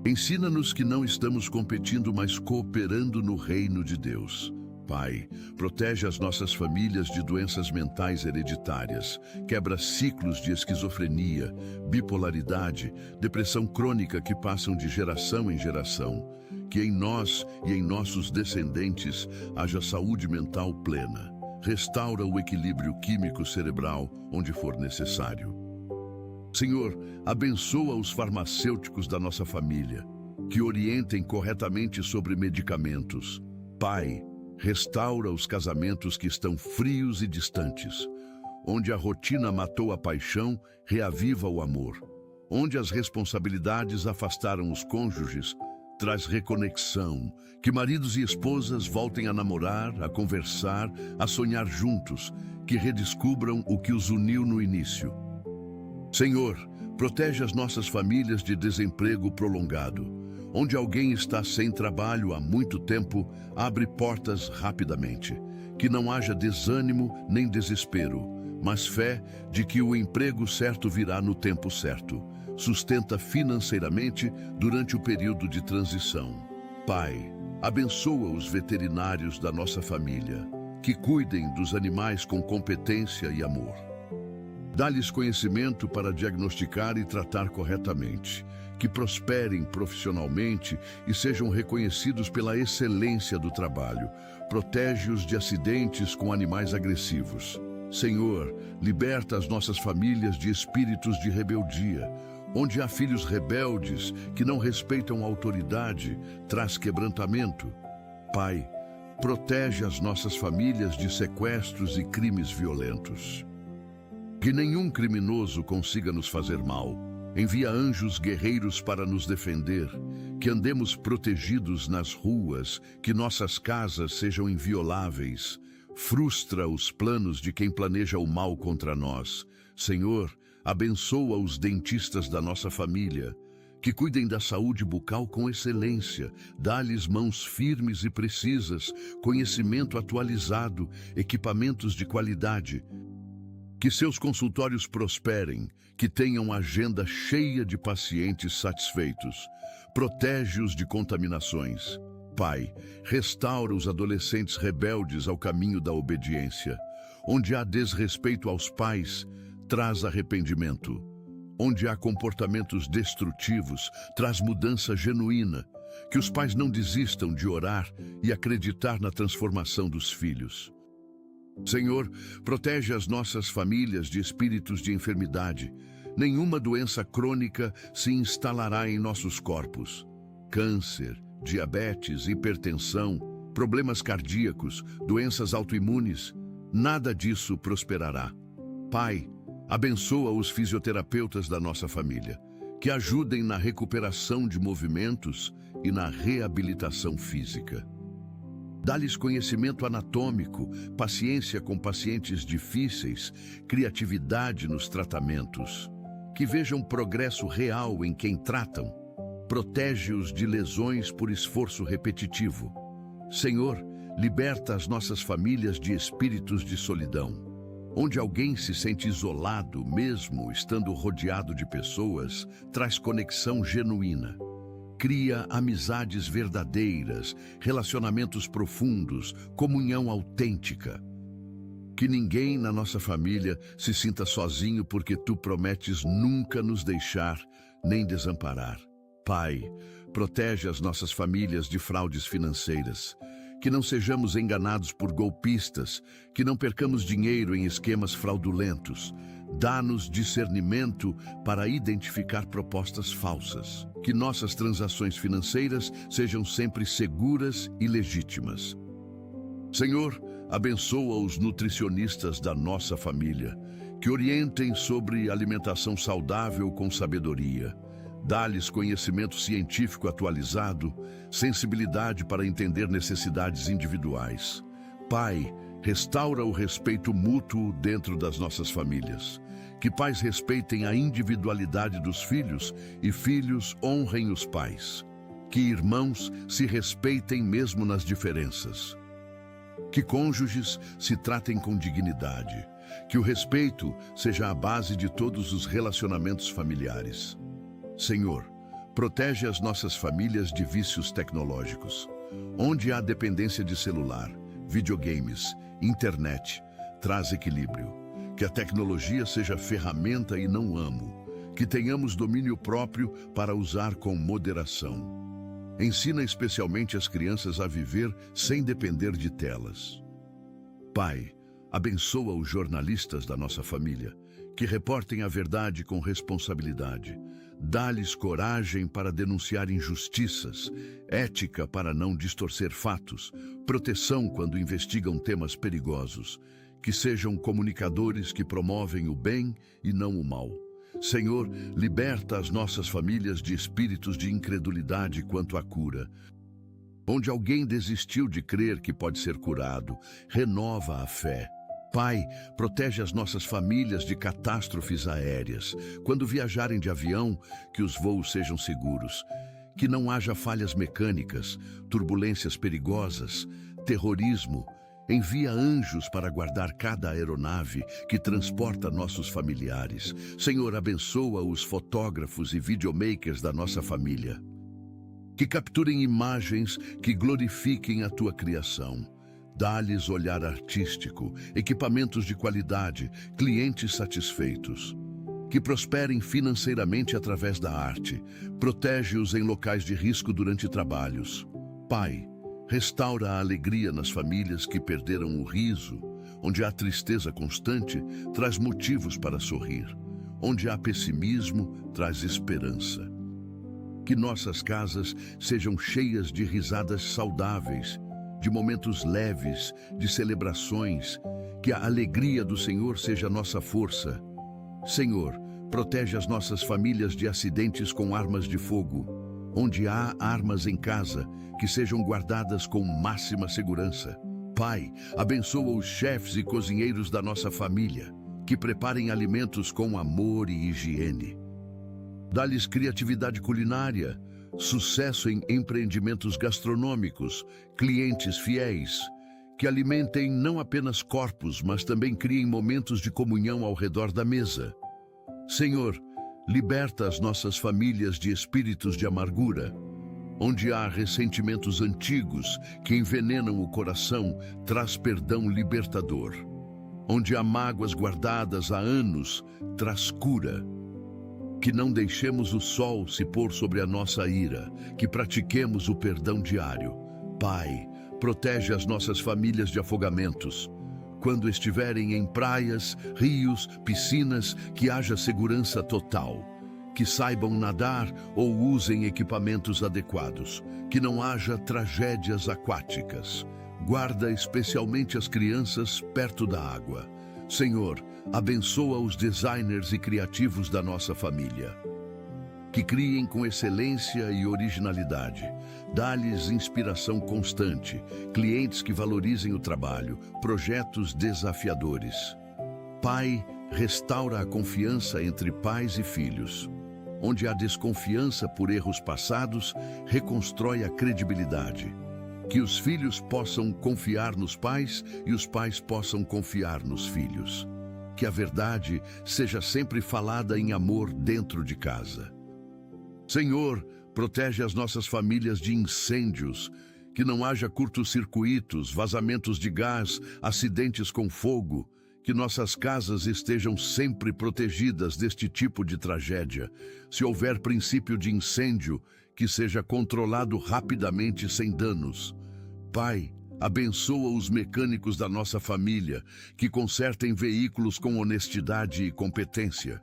Ensina-nos que não estamos competindo, mas cooperando no reino de Deus. Pai, protege as nossas famílias de doenças mentais hereditárias, quebra ciclos de esquizofrenia, bipolaridade, depressão crônica que passam de geração em geração. Que em nós e em nossos descendentes haja saúde mental plena. Restaura o equilíbrio químico cerebral onde for necessário. Senhor, abençoa os farmacêuticos da nossa família, que orientem corretamente sobre medicamentos. Pai, restaura os casamentos que estão frios e distantes. Onde a rotina matou a paixão, reaviva o amor. Onde as responsabilidades afastaram os cônjuges, traz reconexão. Que maridos e esposas voltem a namorar, a conversar, a sonhar juntos. Que redescubram o que os uniu no início. Senhor, protege as nossas famílias de desemprego prolongado. Onde alguém está sem trabalho há muito tempo, abre portas rapidamente. Que não haja desânimo nem desespero, mas fé de que o emprego certo virá no tempo certo. Sustenta financeiramente durante o período de transição. Pai, abençoa os veterinários da nossa família, que cuidem dos animais com competência e amor. Dá-lhes conhecimento para diagnosticar e tratar corretamente. Que prosperem profissionalmente e sejam reconhecidos pela excelência do trabalho. Protege-os de acidentes com animais agressivos. Senhor, liberta as nossas famílias de espíritos de rebeldia. Onde há filhos rebeldes que não respeitam a autoridade, traz quebrantamento. Pai, protege as nossas famílias de sequestros e crimes violentos. Que nenhum criminoso consiga nos fazer mal. Envia anjos guerreiros para nos defender, que andemos protegidos nas ruas, que nossas casas sejam invioláveis. Frustra os planos de quem planeja o mal contra nós. Senhor, abençoa os dentistas da nossa família, que cuidem da saúde bucal com excelência. Dá-lhes mãos firmes e precisas, conhecimento atualizado, equipamentos de qualidade. Que seus consultórios prosperem, que tenham agenda cheia de pacientes satisfeitos. Protege-os de contaminações. Pai, restaura os adolescentes rebeldes ao caminho da obediência. Onde há desrespeito aos pais, traz arrependimento. Onde há comportamentos destrutivos, traz mudança genuína. Que os pais não desistam de orar e acreditar na transformação dos filhos. Senhor, protege as nossas famílias de espíritos de enfermidade. Nenhuma doença crônica se instalará em nossos corpos. Câncer, diabetes, hipertensão, problemas cardíacos, doenças autoimunes, nada disso prosperará. Pai, abençoa os fisioterapeutas da nossa família, que ajudem na recuperação de movimentos e na reabilitação física. Dá-lhes conhecimento anatômico, paciência com pacientes difíceis, criatividade nos tratamentos, que vejam progresso real em quem tratam. Protege-os de lesões por esforço repetitivo. Senhor, liberta as nossas famílias de espíritos de solidão. Onde alguém se sente isolado, mesmo estando rodeado de pessoas, traz conexão genuína. Cria amizades verdadeiras, relacionamentos profundos, comunhão autêntica. Que ninguém na nossa família se sinta sozinho, porque Tu prometes nunca nos deixar nem desamparar. Pai, protege as nossas famílias de fraudes financeiras. Que não sejamos enganados por golpistas, que não percamos dinheiro em esquemas fraudulentos. Dá-nos discernimento para identificar propostas falsas. Que nossas transações financeiras sejam sempre seguras e legítimas. Senhor, abençoa os nutricionistas da nossa família, que orientem sobre alimentação saudável com sabedoria. Dá-lhes conhecimento científico atualizado, sensibilidade para entender necessidades individuais. Pai, restaura o respeito mútuo dentro das nossas famílias. Que pais respeitem a individualidade dos filhos e filhos honrem os pais. Que irmãos se respeitem mesmo nas diferenças. Que cônjuges se tratem com dignidade. Que o respeito seja a base de todos os relacionamentos familiares. Senhor, protege as nossas famílias de vícios tecnológicos. Onde há dependência de celular, videogames, internet, traz equilíbrio. Que a tecnologia seja ferramenta e não amo. Que tenhamos domínio próprio para usar com moderação. Ensina especialmente as crianças a viver sem depender de telas. Pai, abençoa os jornalistas da nossa família, que reportem a verdade com responsabilidade. Dá-lhes coragem para denunciar injustiças, ética para não distorcer fatos, proteção quando investigam temas perigosos. Que sejam comunicadores que promovem o bem e não o mal. Senhor, liberta as nossas famílias de espíritos de incredulidade quanto à cura. Onde alguém desistiu de crer que pode ser curado, renova a fé. Pai, protege as nossas famílias de catástrofes aéreas. Quando viajarem de avião, que os voos sejam seguros. Que não haja falhas mecânicas, turbulências perigosas, terrorismo. Envia anjos para guardar cada aeronave que transporta nossos familiares. Senhor, abençoa os fotógrafos e videomakers da nossa família. Que capturem imagens que glorifiquem a Tua criação. Dá-lhes olhar artístico, equipamentos de qualidade, clientes satisfeitos. Que prosperem financeiramente através da arte. Protege-os em locais de risco durante trabalhos. Pai, restaura a alegria nas famílias que perderam o riso. Onde há tristeza constante, traz motivos para sorrir. Onde há pessimismo, traz esperança. Que nossas casas sejam cheias de risadas saudáveis, de momentos leves, de celebrações. Que a alegria do Senhor seja nossa força. Senhor, protege as nossas famílias de acidentes com armas de fogo. Onde há armas em casa, que sejam guardadas com máxima segurança. Pai, abençoa os chefes e cozinheiros da nossa família, que preparem alimentos com amor e higiene. Dá-lhes criatividade culinária, sucesso em empreendimentos gastronômicos, clientes fiéis, que alimentem não apenas corpos, mas também criem momentos de comunhão ao redor da mesa. Senhor, liberta as nossas famílias de espíritos de amargura. Onde há ressentimentos antigos que envenenam o coração, traz perdão libertador. Onde há mágoas guardadas há anos, traz cura. Que não deixemos o sol se pôr sobre a nossa ira, que pratiquemos o perdão diário. Pai, protege as nossas famílias de afogamentos. Quando estiverem em praias, rios, piscinas, que haja segurança total. Que saibam nadar ou usem equipamentos adequados. Que não haja tragédias aquáticas. Guarda especialmente as crianças perto da água. Senhor, abençoa os designers e criativos da nossa família. que criem com excelência e originalidade. Dá-lhes inspiração constante, clientes que valorizem o trabalho, projetos desafiadores. Pai, restaura a confiança entre pais e filhos. Onde há desconfiança por erros passados, reconstrói a credibilidade. Que os filhos possam confiar nos pais e os pais possam confiar nos filhos. Que a verdade seja sempre falada em amor dentro de casa. Senhor, protege as nossas famílias de incêndios, que não haja curtos-circuitos, vazamentos de gás, acidentes com fogo, que nossas casas estejam sempre protegidas deste tipo de tragédia. Se houver princípio de incêndio, que seja controlado rapidamente sem danos. Pai, abençoa os mecânicos da nossa família, que consertem veículos com honestidade e competência.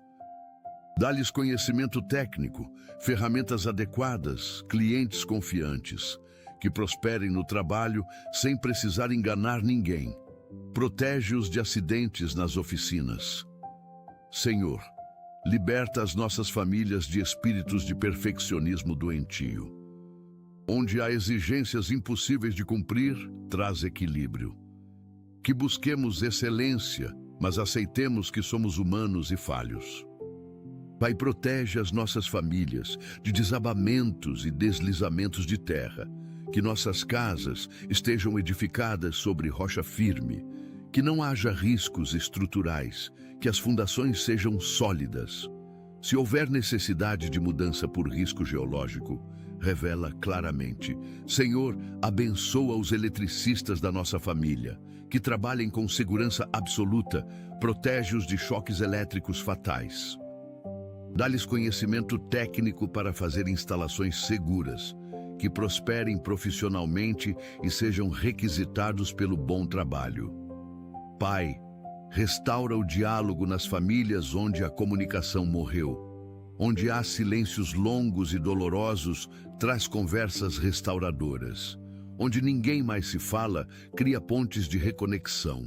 Dá-lhes conhecimento técnico, ferramentas adequadas, clientes confiantes, que prosperem no trabalho sem precisar enganar ninguém. Protege-os de acidentes nas oficinas. Senhor, liberta as nossas famílias de espíritos de perfeccionismo doentio. Onde há exigências impossíveis de cumprir, traz equilíbrio. Que busquemos excelência, mas aceitemos que somos humanos e falhos. Pai, protege as nossas famílias de desabamentos e deslizamentos de terra. Que nossas casas estejam edificadas sobre rocha firme. Que não haja riscos estruturais. Que as fundações sejam sólidas. Se houver necessidade de mudança por risco geológico, revela claramente. Senhor, abençoa os eletricistas da nossa família, que trabalhem com segurança absoluta, protege-os de choques elétricos fatais. Dá-lhes conhecimento técnico para fazer instalações seguras, que prosperem profissionalmente e sejam requisitados pelo bom trabalho. Pai, restaura o diálogo nas famílias onde a comunicação morreu. Onde há silêncios longos e dolorosos, traz conversas restauradoras. Onde ninguém mais se fala, cria pontes de reconexão.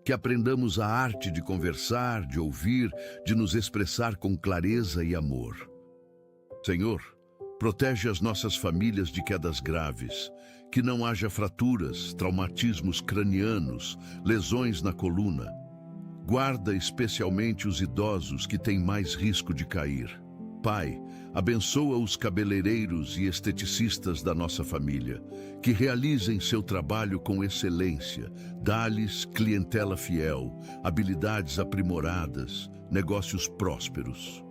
Que aprendamos a arte de conversar, de ouvir, de nos expressar com clareza e amor. Senhor, protege as nossas famílias de quedas graves. Que não haja fraturas, traumatismos cranianos, lesões na coluna. Guarda especialmente os idosos que têm mais risco de cair. Pai, abençoa os cabeleireiros e esteticistas da nossa família, que realizem seu trabalho com excelência. Dá-lhes clientela fiel, habilidades aprimoradas, negócios prósperos.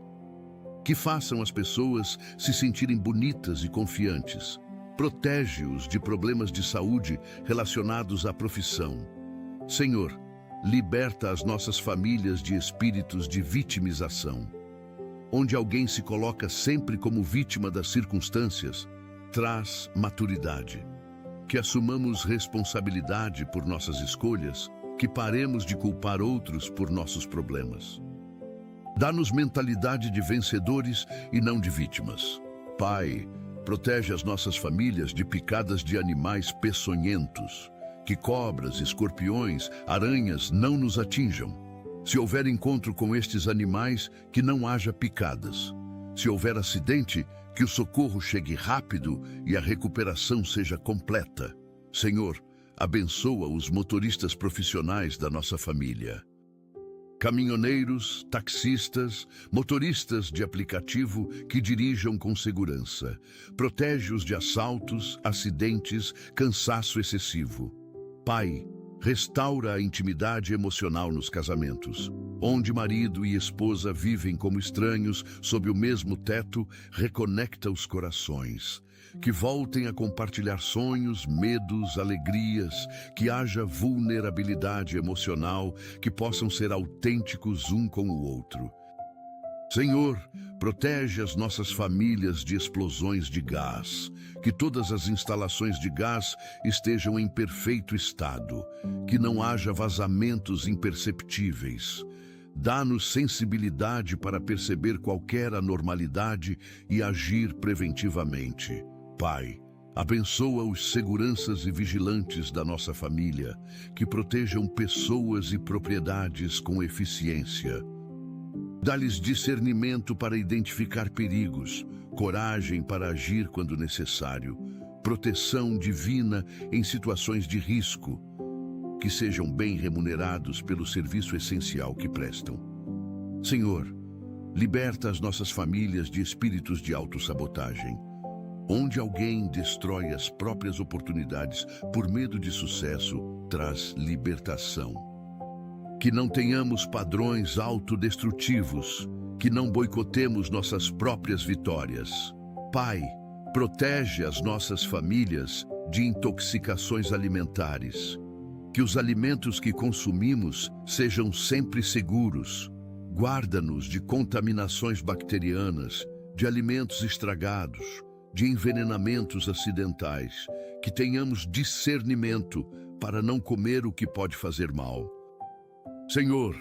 Que façam as pessoas se sentirem bonitas e confiantes. Protege-os de problemas de saúde relacionados à profissão. Senhor, liberta as nossas famílias de espíritos de vitimização. Onde alguém se coloca sempre como vítima das circunstâncias, traz maturidade. Que assumamos responsabilidade por nossas escolhas, que paremos de culpar outros por nossos problemas. Dá-nos mentalidade de vencedores e não de vítimas. Pai, protege as nossas famílias de picadas de animais peçonhentos. Que cobras, escorpiões, aranhas não nos atinjam. Se houver encontro com estes animais, que não haja picadas. Se houver acidente, que o socorro chegue rápido e a recuperação seja completa. Senhor, abençoa os motoristas profissionais da nossa família. Caminhoneiros, taxistas, motoristas de aplicativo que dirijam com segurança. Protege-os de assaltos, acidentes, cansaço excessivo. Pai, restaura a intimidade emocional nos casamentos. Onde marido e esposa vivem como estranhos sob o mesmo teto, reconecta os corações. Que voltem a compartilhar sonhos, medos, alegrias, que haja vulnerabilidade emocional, que possam ser autênticos um com o outro. Senhor, protege as nossas famílias de explosões de gás, que todas as instalações de gás estejam em perfeito estado, que não haja vazamentos imperceptíveis. Dá-nos sensibilidade para perceber qualquer anormalidade e agir preventivamente. Pai, abençoa os seguranças e vigilantes da nossa família, que protejam pessoas e propriedades com eficiência. Dá-lhes discernimento para identificar perigos, coragem para agir quando necessário, proteção divina em situações de risco, que sejam bem remunerados pelo serviço essencial que prestam. Senhor, liberta as nossas famílias de espíritos de autossabotagem. Onde alguém destrói as próprias oportunidades por medo de sucesso, traz libertação. Que não tenhamos padrões autodestrutivos, que não boicotemos nossas próprias vitórias. Pai, protege as nossas famílias de intoxicações alimentares. Que os alimentos que consumimos sejam sempre seguros. Guarda-nos de contaminações bacterianas, de alimentos estragados, de envenenamentos acidentais. Que tenhamos discernimento para não comer o que pode fazer mal. Senhor,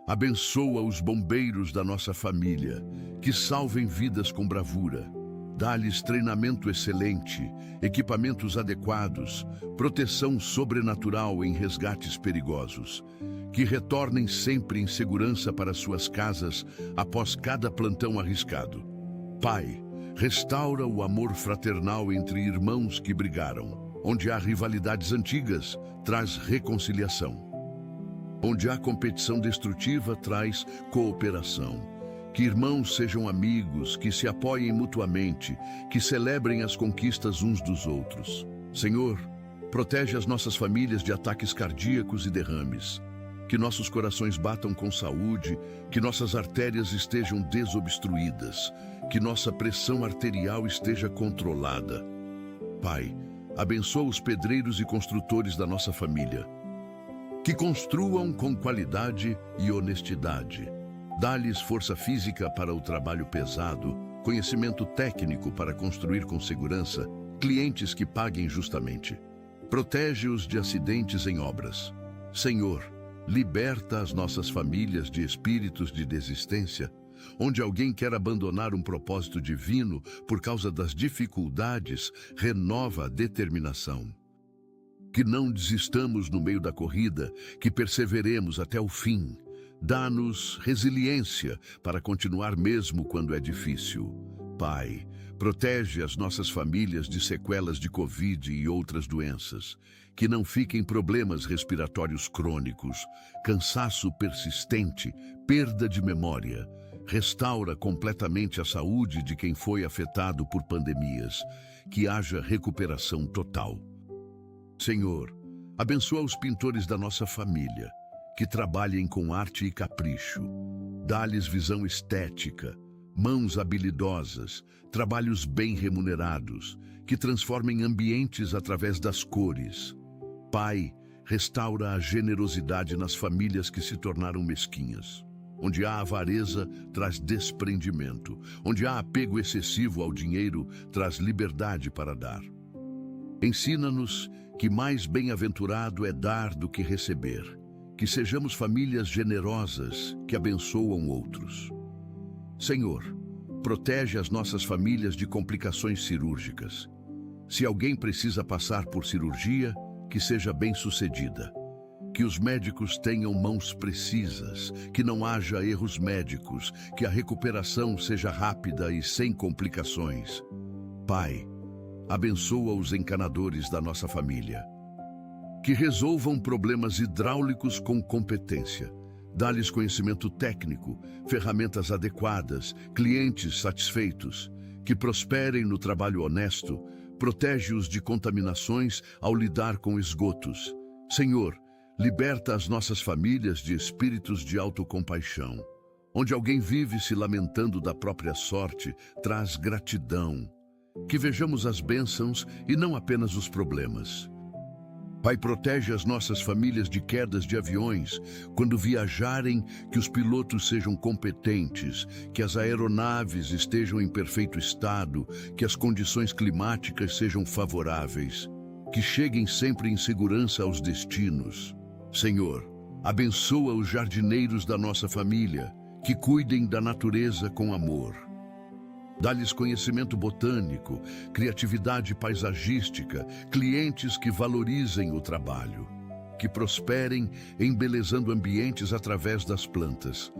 abençoa os bombeiros da nossa família, que salvem vidas com bravura. Dá-lhes treinamento excelente, equipamentos adequados, proteção sobrenatural em resgates perigosos. Que retornem sempre em segurança para suas casas após cada plantão arriscado. Pai, restaura o amor fraternal entre irmãos que brigaram. Onde há rivalidades antigas, traz reconciliação. Onde há competição destrutiva, traz cooperação. Que irmãos sejam amigos, que se apoiem mutuamente, que celebrem as conquistas uns dos outros. Senhor, protege as nossas famílias de ataques cardíacos e derrames. Que nossos corações batam com saúde, que nossas artérias estejam desobstruídas, que nossa pressão arterial esteja controlada. Pai, abençoa os pedreiros e construtores da nossa família. Que construam com qualidade e honestidade. Dá-lhes força física para o trabalho pesado, conhecimento técnico para construir com segurança, clientes que paguem justamente. Protege-os de acidentes em obras. Senhor, liberta as nossas famílias de espíritos de desistência, onde alguém quer abandonar um propósito divino por causa das dificuldades, renova a determinação. Que não desistamos no meio da corrida, que perseveremos até o fim. Dá-nos resiliência para continuar mesmo quando é difícil. Pai, protege as nossas famílias de sequelas de Covid e outras doenças. Que não fiquem problemas respiratórios crônicos, cansaço persistente, perda de memória. Restaura completamente a saúde de quem foi afetado por pandemias. Que haja recuperação total. Senhor, abençoa os pintores da nossa família, que trabalhem com arte e capricho. Dá-lhes visão estética, mãos habilidosas, trabalhos bem remunerados, que transformem ambientes através das cores. Pai, restaura a generosidade nas famílias que se tornaram mesquinhas. Onde há avareza, traz desprendimento. Onde há apego excessivo ao dinheiro, traz liberdade para dar. Ensina-nos que mais bem-aventurado é dar do que receber. Que sejamos famílias generosas que abençoam outros. Senhor, protege as nossas famílias de complicações cirúrgicas. Se alguém precisa passar por cirurgia, que seja bem-sucedida. Que os médicos tenham mãos precisas, que não haja erros médicos, que a recuperação seja rápida e sem complicações. Pai, abençoa os encanadores da nossa família. Que resolvam problemas hidráulicos com competência. Dá-lhes conhecimento técnico, ferramentas adequadas, clientes satisfeitos. Que prosperem no trabalho honesto, protege-os de contaminações ao lidar com esgotos. Senhor, liberta as nossas famílias de espíritos de autocompaixão. Onde alguém vive se lamentando da própria sorte, traz gratidão. Que vejamos as bênçãos e não apenas os problemas. Pai, protege as nossas famílias de quedas de aviões. Quando viajarem, que os pilotos sejam competentes, que as aeronaves estejam em perfeito estado, que as condições climáticas sejam favoráveis, que cheguem sempre em segurança aos destinos. Senhor, abençoa os jardineiros da nossa família, que cuidem da natureza com amor. Dá-lhes conhecimento botânico, criatividade paisagística, clientes que valorizem o trabalho, que prosperem embelezando ambientes através das plantas.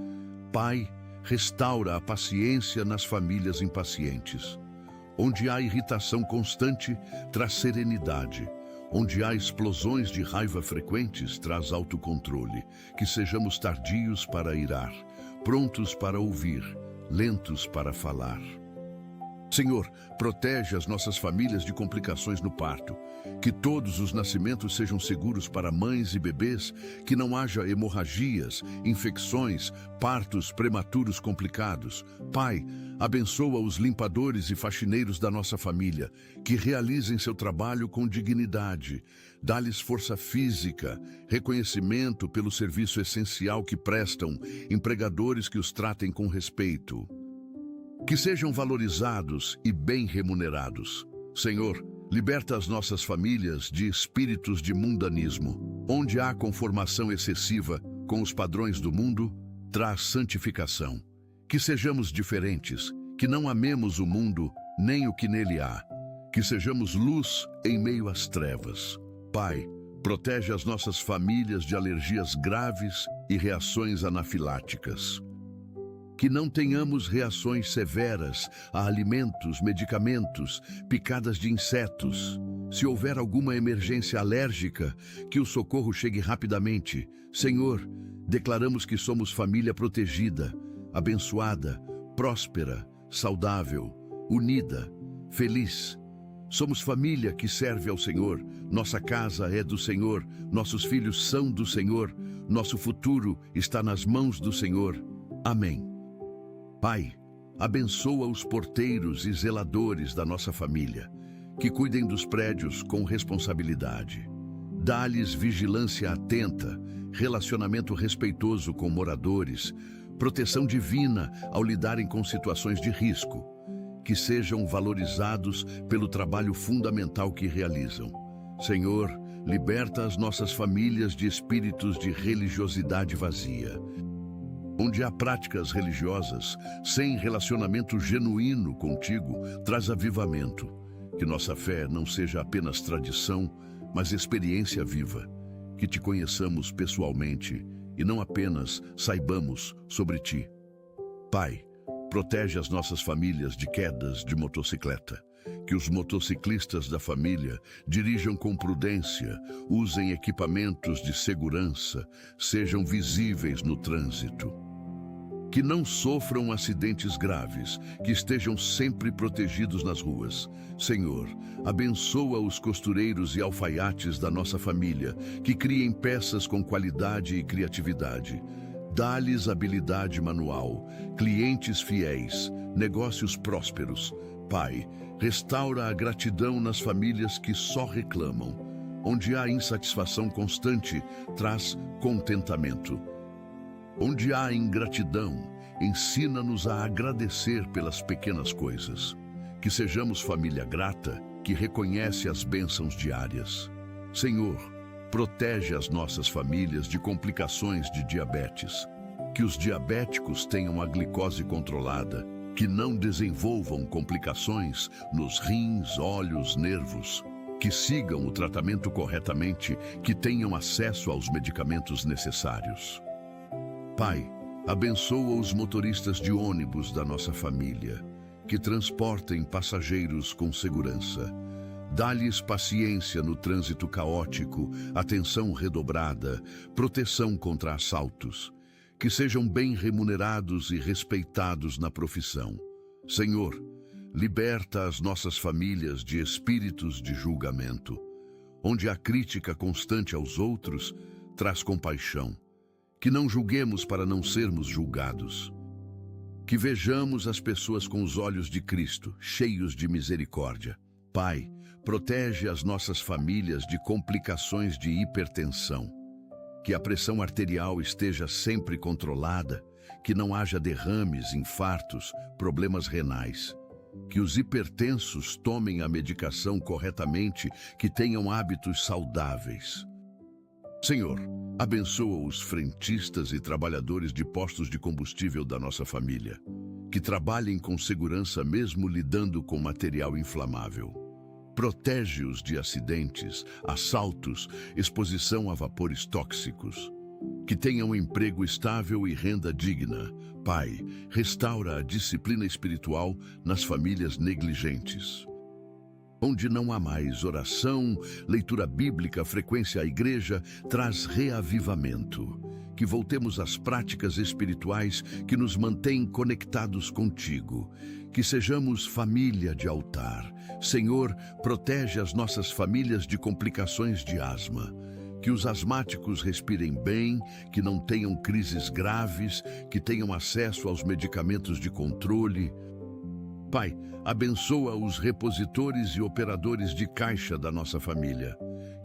Pai, restaura a paciência nas famílias impacientes. Onde há irritação constante, traz serenidade. Onde há explosões de raiva frequentes, traz autocontrole. Que sejamos tardios para irar, prontos para ouvir, lentos para falar. Senhor, protege as nossas famílias de complicações no parto. Que todos os nascimentos sejam seguros para mães e bebês, que não haja hemorragias, infecções, partos prematuros complicados. Pai, abençoa os limpadores e faxineiros da nossa família, que realizem seu trabalho com dignidade. Dá-lhes força física, reconhecimento pelo serviço essencial que prestam, empregadores que os tratem com respeito. Que sejam valorizados e bem remunerados. Senhor, liberta as nossas famílias de espíritos de mundanismo. Onde há conformação excessiva com os padrões do mundo, traz santificação. Que sejamos diferentes, que não amemos o mundo nem o que nele há. Que sejamos luz em meio às trevas. Pai, protege as nossas famílias de alergias graves e reações anafiláticas. Que não tenhamos reações severas a alimentos, medicamentos, picadas de insetos. Se houver alguma emergência alérgica, que o socorro chegue rapidamente. Senhor, declaramos que somos família protegida, abençoada, próspera, saudável, unida, feliz. Somos família que serve ao Senhor. Nossa casa é do Senhor, nossos filhos são do Senhor, nosso futuro está nas mãos do Senhor. Amém. Pai, abençoa os porteiros e zeladores da nossa família, que cuidem dos prédios com responsabilidade. Dá-lhes vigilância atenta, relacionamento respeitoso com moradores, proteção divina ao lidarem com situações de risco. Que sejam valorizados pelo trabalho fundamental que realizam. Senhor, liberta as nossas famílias de espíritos de religiosidade vazia. Onde há práticas religiosas, sem relacionamento genuíno contigo, traz avivamento. Que nossa fé não seja apenas tradição, mas experiência viva. Que te conheçamos pessoalmente e não apenas saibamos sobre ti. Pai, protege as nossas famílias de quedas de motocicleta. Que os motociclistas da família dirijam com prudência, usem equipamentos de segurança, sejam visíveis no trânsito. Que não sofram acidentes graves, que estejam sempre protegidos nas ruas. Senhor, abençoa os costureiros e alfaiates da nossa família, que criem peças com qualidade e criatividade. Dá-lhes habilidade manual, clientes fiéis, negócios prósperos. Pai, restaura a gratidão nas famílias que só reclamam. Onde há insatisfação constante, traz contentamento. Onde há ingratidão, ensina-nos a agradecer pelas pequenas coisas. Que sejamos família grata, que reconhece as bênçãos diárias. Senhor, protege as nossas famílias de complicações de diabetes. Que os diabéticos tenham a glicose controlada, que não desenvolvam complicações nos rins, olhos, nervos. Que sigam o tratamento corretamente, que tenham acesso aos medicamentos necessários. Pai, abençoa os motoristas de ônibus da nossa família, que transportem passageiros com segurança. Dá-lhes paciência no trânsito caótico, atenção redobrada, proteção contra assaltos. Que sejam bem remunerados e respeitados na profissão. Senhor, liberta as nossas famílias de espíritos de julgamento. Onde a crítica constante aos outros traz compaixão. Que não julguemos para não sermos julgados. Que vejamos as pessoas com os olhos de Cristo, cheios de misericórdia. Pai, protege as nossas famílias de complicações de hipertensão. Que a pressão arterial esteja sempre controlada, que não haja derrames, infartos, problemas renais. Que os hipertensos tomem a medicação corretamente, que tenham hábitos saudáveis. Senhor, abençoa os frentistas e trabalhadores de postos de combustível da nossa família, que trabalhem com segurança mesmo lidando com material inflamável. Protege-os de acidentes, assaltos, exposição a vapores tóxicos. que tenham emprego estável e renda digna. Pai, restaura a disciplina espiritual nas famílias negligentes. Onde não há mais oração, leitura bíblica, frequência à igreja, traz reavivamento. Que voltemos às práticas espirituais que nos mantêm conectados contigo. Que sejamos família de altar. Senhor, protege as nossas famílias de complicações de asma. Que os asmáticos respirem bem, que não tenham crises graves, que tenham acesso aos medicamentos de controle. Pai, abençoa os repositores e operadores de caixa da nossa família,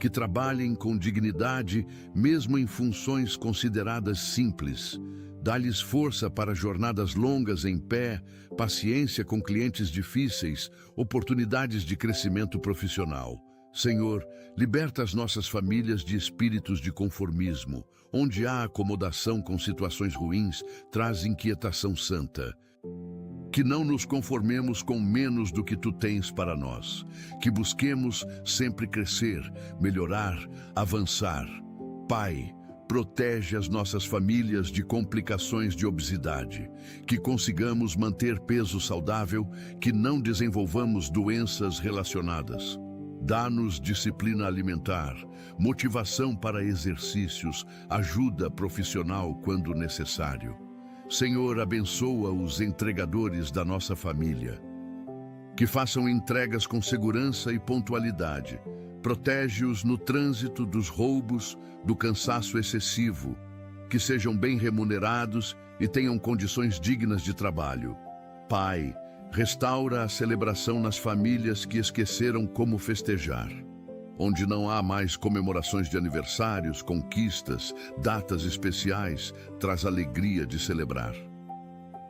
que trabalhem com dignidade, mesmo em funções consideradas simples. Dá-lhes força para jornadas longas em pé, paciência com clientes difíceis, oportunidades de crescimento profissional. Senhor, liberta as nossas famílias de espíritos de conformismo. Onde há acomodação com situações ruins, traz inquietação santa. Que não nos conformemos com menos do que Tu tens para nós. Que busquemos sempre crescer, melhorar, avançar. Pai, protege as nossas famílias de complicações de obesidade. Que consigamos manter peso saudável, que não desenvolvamos doenças relacionadas. Dá-nos disciplina alimentar, motivação para exercícios, ajuda profissional quando necessário. Senhor, abençoa os entregadores da nossa família. Que façam entregas com segurança e pontualidade. Protege-os no trânsito dos roubos, do cansaço excessivo. Que sejam bem remunerados e tenham condições dignas de trabalho. Pai, restaura a celebração nas famílias que esqueceram como festejar. Onde não há mais comemorações de aniversários, conquistas, datas especiais, traz alegria de celebrar.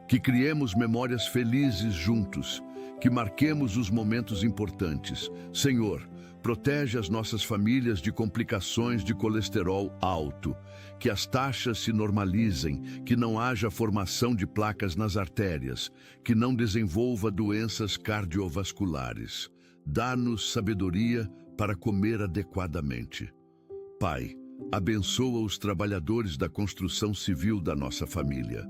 Que criemos memórias felizes juntos, que marquemos os momentos importantes. Senhor, protege as nossas famílias de complicações de colesterol alto, que as taxas se normalizem, que não haja formação de placas nas artérias, que não desenvolva doenças cardiovasculares. Dá-nos sabedoria para comer adequadamente. Pai, abençoa os trabalhadores da construção civil da nossa família.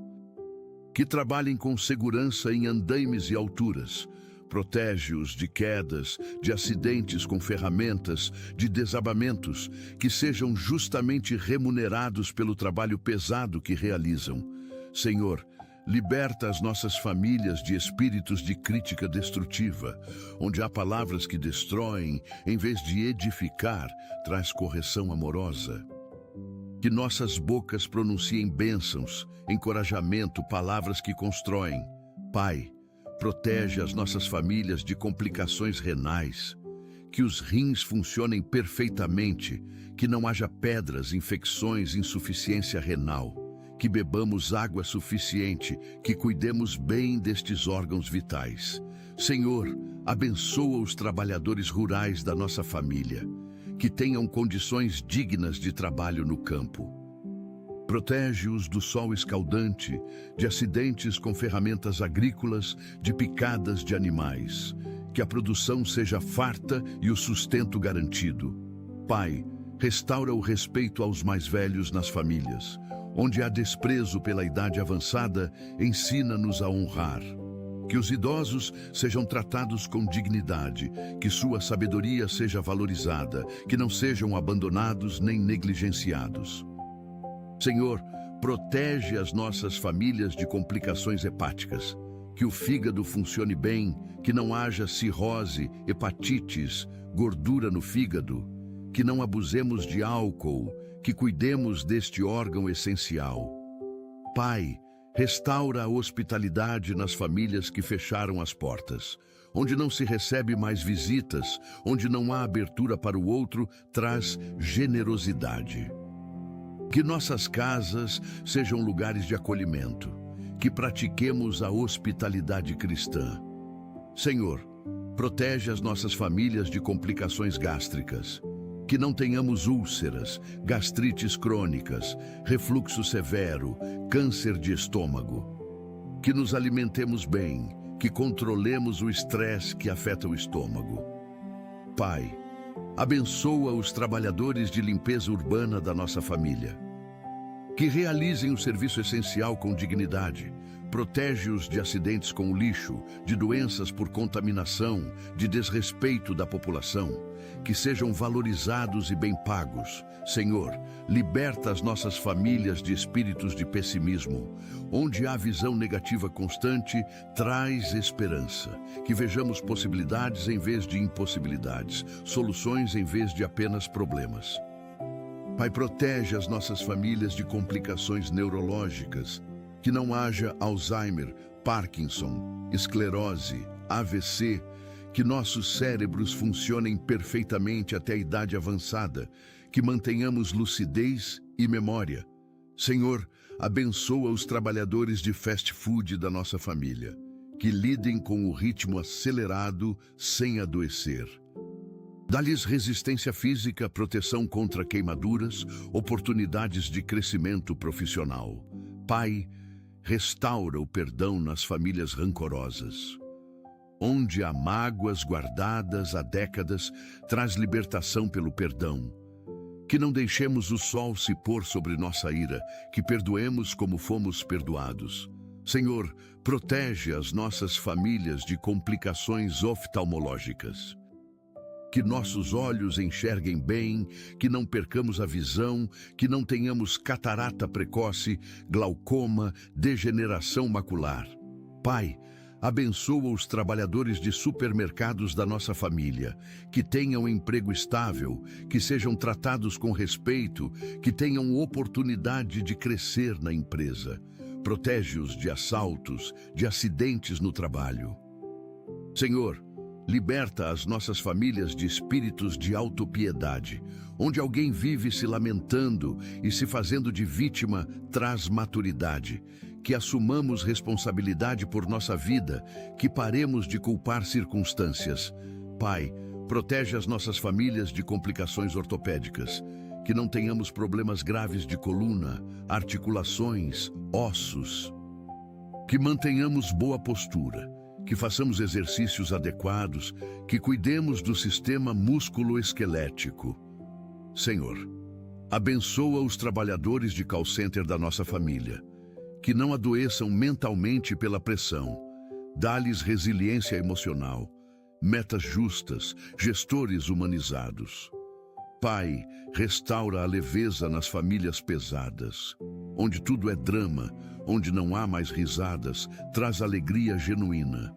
Que trabalhem com segurança em andaimes e alturas. Protege-os de quedas, de acidentes com ferramentas, de desabamentos, que sejam justamente remunerados pelo trabalho pesado que realizam. Senhor, liberta as nossas famílias de espíritos de crítica destrutiva, onde há palavras que destroem, em vez de edificar, traz correção amorosa. Que nossas bocas pronunciem bênçãos, encorajamento, palavras que constroem. Pai, protege as nossas famílias de complicações renais. Que os rins funcionem perfeitamente, que não haja pedras, infecções, insuficiência renal. Que bebamos água suficiente, que cuidemos bem destes órgãos vitais. Senhor, abençoa os trabalhadores rurais da nossa família, que tenham condições dignas de trabalho no campo. Protege-os do sol escaldante, de acidentes com ferramentas agrícolas, de picadas de animais. Que a produção seja farta e o sustento garantido. Pai, restaura o respeito aos mais velhos nas famílias. Onde há desprezo pela idade avançada, ensina-nos a honrar. Que os idosos sejam tratados com dignidade, que sua sabedoria seja valorizada, que não sejam abandonados nem negligenciados. Senhor, protege as nossas famílias de complicações hepáticas. Que o fígado funcione bem, que não haja cirrose, hepatites, gordura no fígado. Que não abusemos de álcool, que cuidemos deste órgão essencial. Pai, restaura a hospitalidade nas famílias que fecharam as portas. Onde não se recebe mais visitas, onde não há abertura para o outro, traz generosidade. Que nossas casas sejam lugares de acolhimento, que pratiquemos a hospitalidade cristã. Senhor, protege as nossas famílias de complicações gástricas. Que não tenhamos úlceras, gastrites crônicas, refluxo severo, câncer de estômago. Que nos alimentemos bem, que controlemos o estresse que afeta o estômago. Pai, abençoa os trabalhadores de limpeza urbana da nossa família. Que realizem o serviço essencial com dignidade. Protege-os de acidentes com o lixo, de doenças por contaminação, de desrespeito da população. Que sejam valorizados e bem pagos. Senhor, liberta as nossas famílias de espíritos de pessimismo. Onde há visão negativa constante, traz esperança. Que vejamos possibilidades em vez de impossibilidades, soluções em vez de apenas problemas. Pai, protege as nossas famílias de complicações neurológicas. Que não haja Alzheimer, Parkinson, esclerose, AVC. Que nossos cérebros funcionem perfeitamente até a idade avançada. Que mantenhamos lucidez e memória. Senhor, abençoa os trabalhadores de fast food da nossa família. Que lidem com o ritmo acelerado sem adoecer. Dá-lhes resistência física, proteção contra queimaduras, oportunidades de crescimento profissional. Pai, restaura o perdão nas famílias rancorosas. Onde há mágoas guardadas há décadas, traz libertação pelo perdão. Que não deixemos o sol se pôr sobre nossa ira, que perdoemos como fomos perdoados. Senhor, protege as nossas famílias de complicações oftalmológicas. Que nossos olhos enxerguem bem, que não percamos a visão, que não tenhamos catarata precoce, glaucoma, degeneração macular. Pai, abençoa os trabalhadores de supermercados da nossa família, que tenham emprego estável, que sejam tratados com respeito, que tenham oportunidade de crescer na empresa. Protege-os de assaltos, de acidentes no trabalho. Senhor, liberta as nossas famílias de espíritos de autopiedade. Onde alguém vive se lamentando e se fazendo de vítima, traz maturidade. Que assumamos responsabilidade por nossa vida, que paremos de culpar circunstâncias. Pai, protege as nossas famílias de complicações ortopédicas. Que não tenhamos problemas graves de coluna, articulações, ossos. Que mantenhamos boa postura. Que façamos exercícios adequados, que cuidemos do sistema músculo-esquelético. Senhor, abençoa os trabalhadores de call center da nossa família, que não adoeçam mentalmente pela pressão. Dá-lhes resiliência emocional, metas justas, gestores humanizados. Pai, restaura a leveza nas famílias pesadas. Onde tudo é drama, onde não há mais risadas, traz alegria genuína.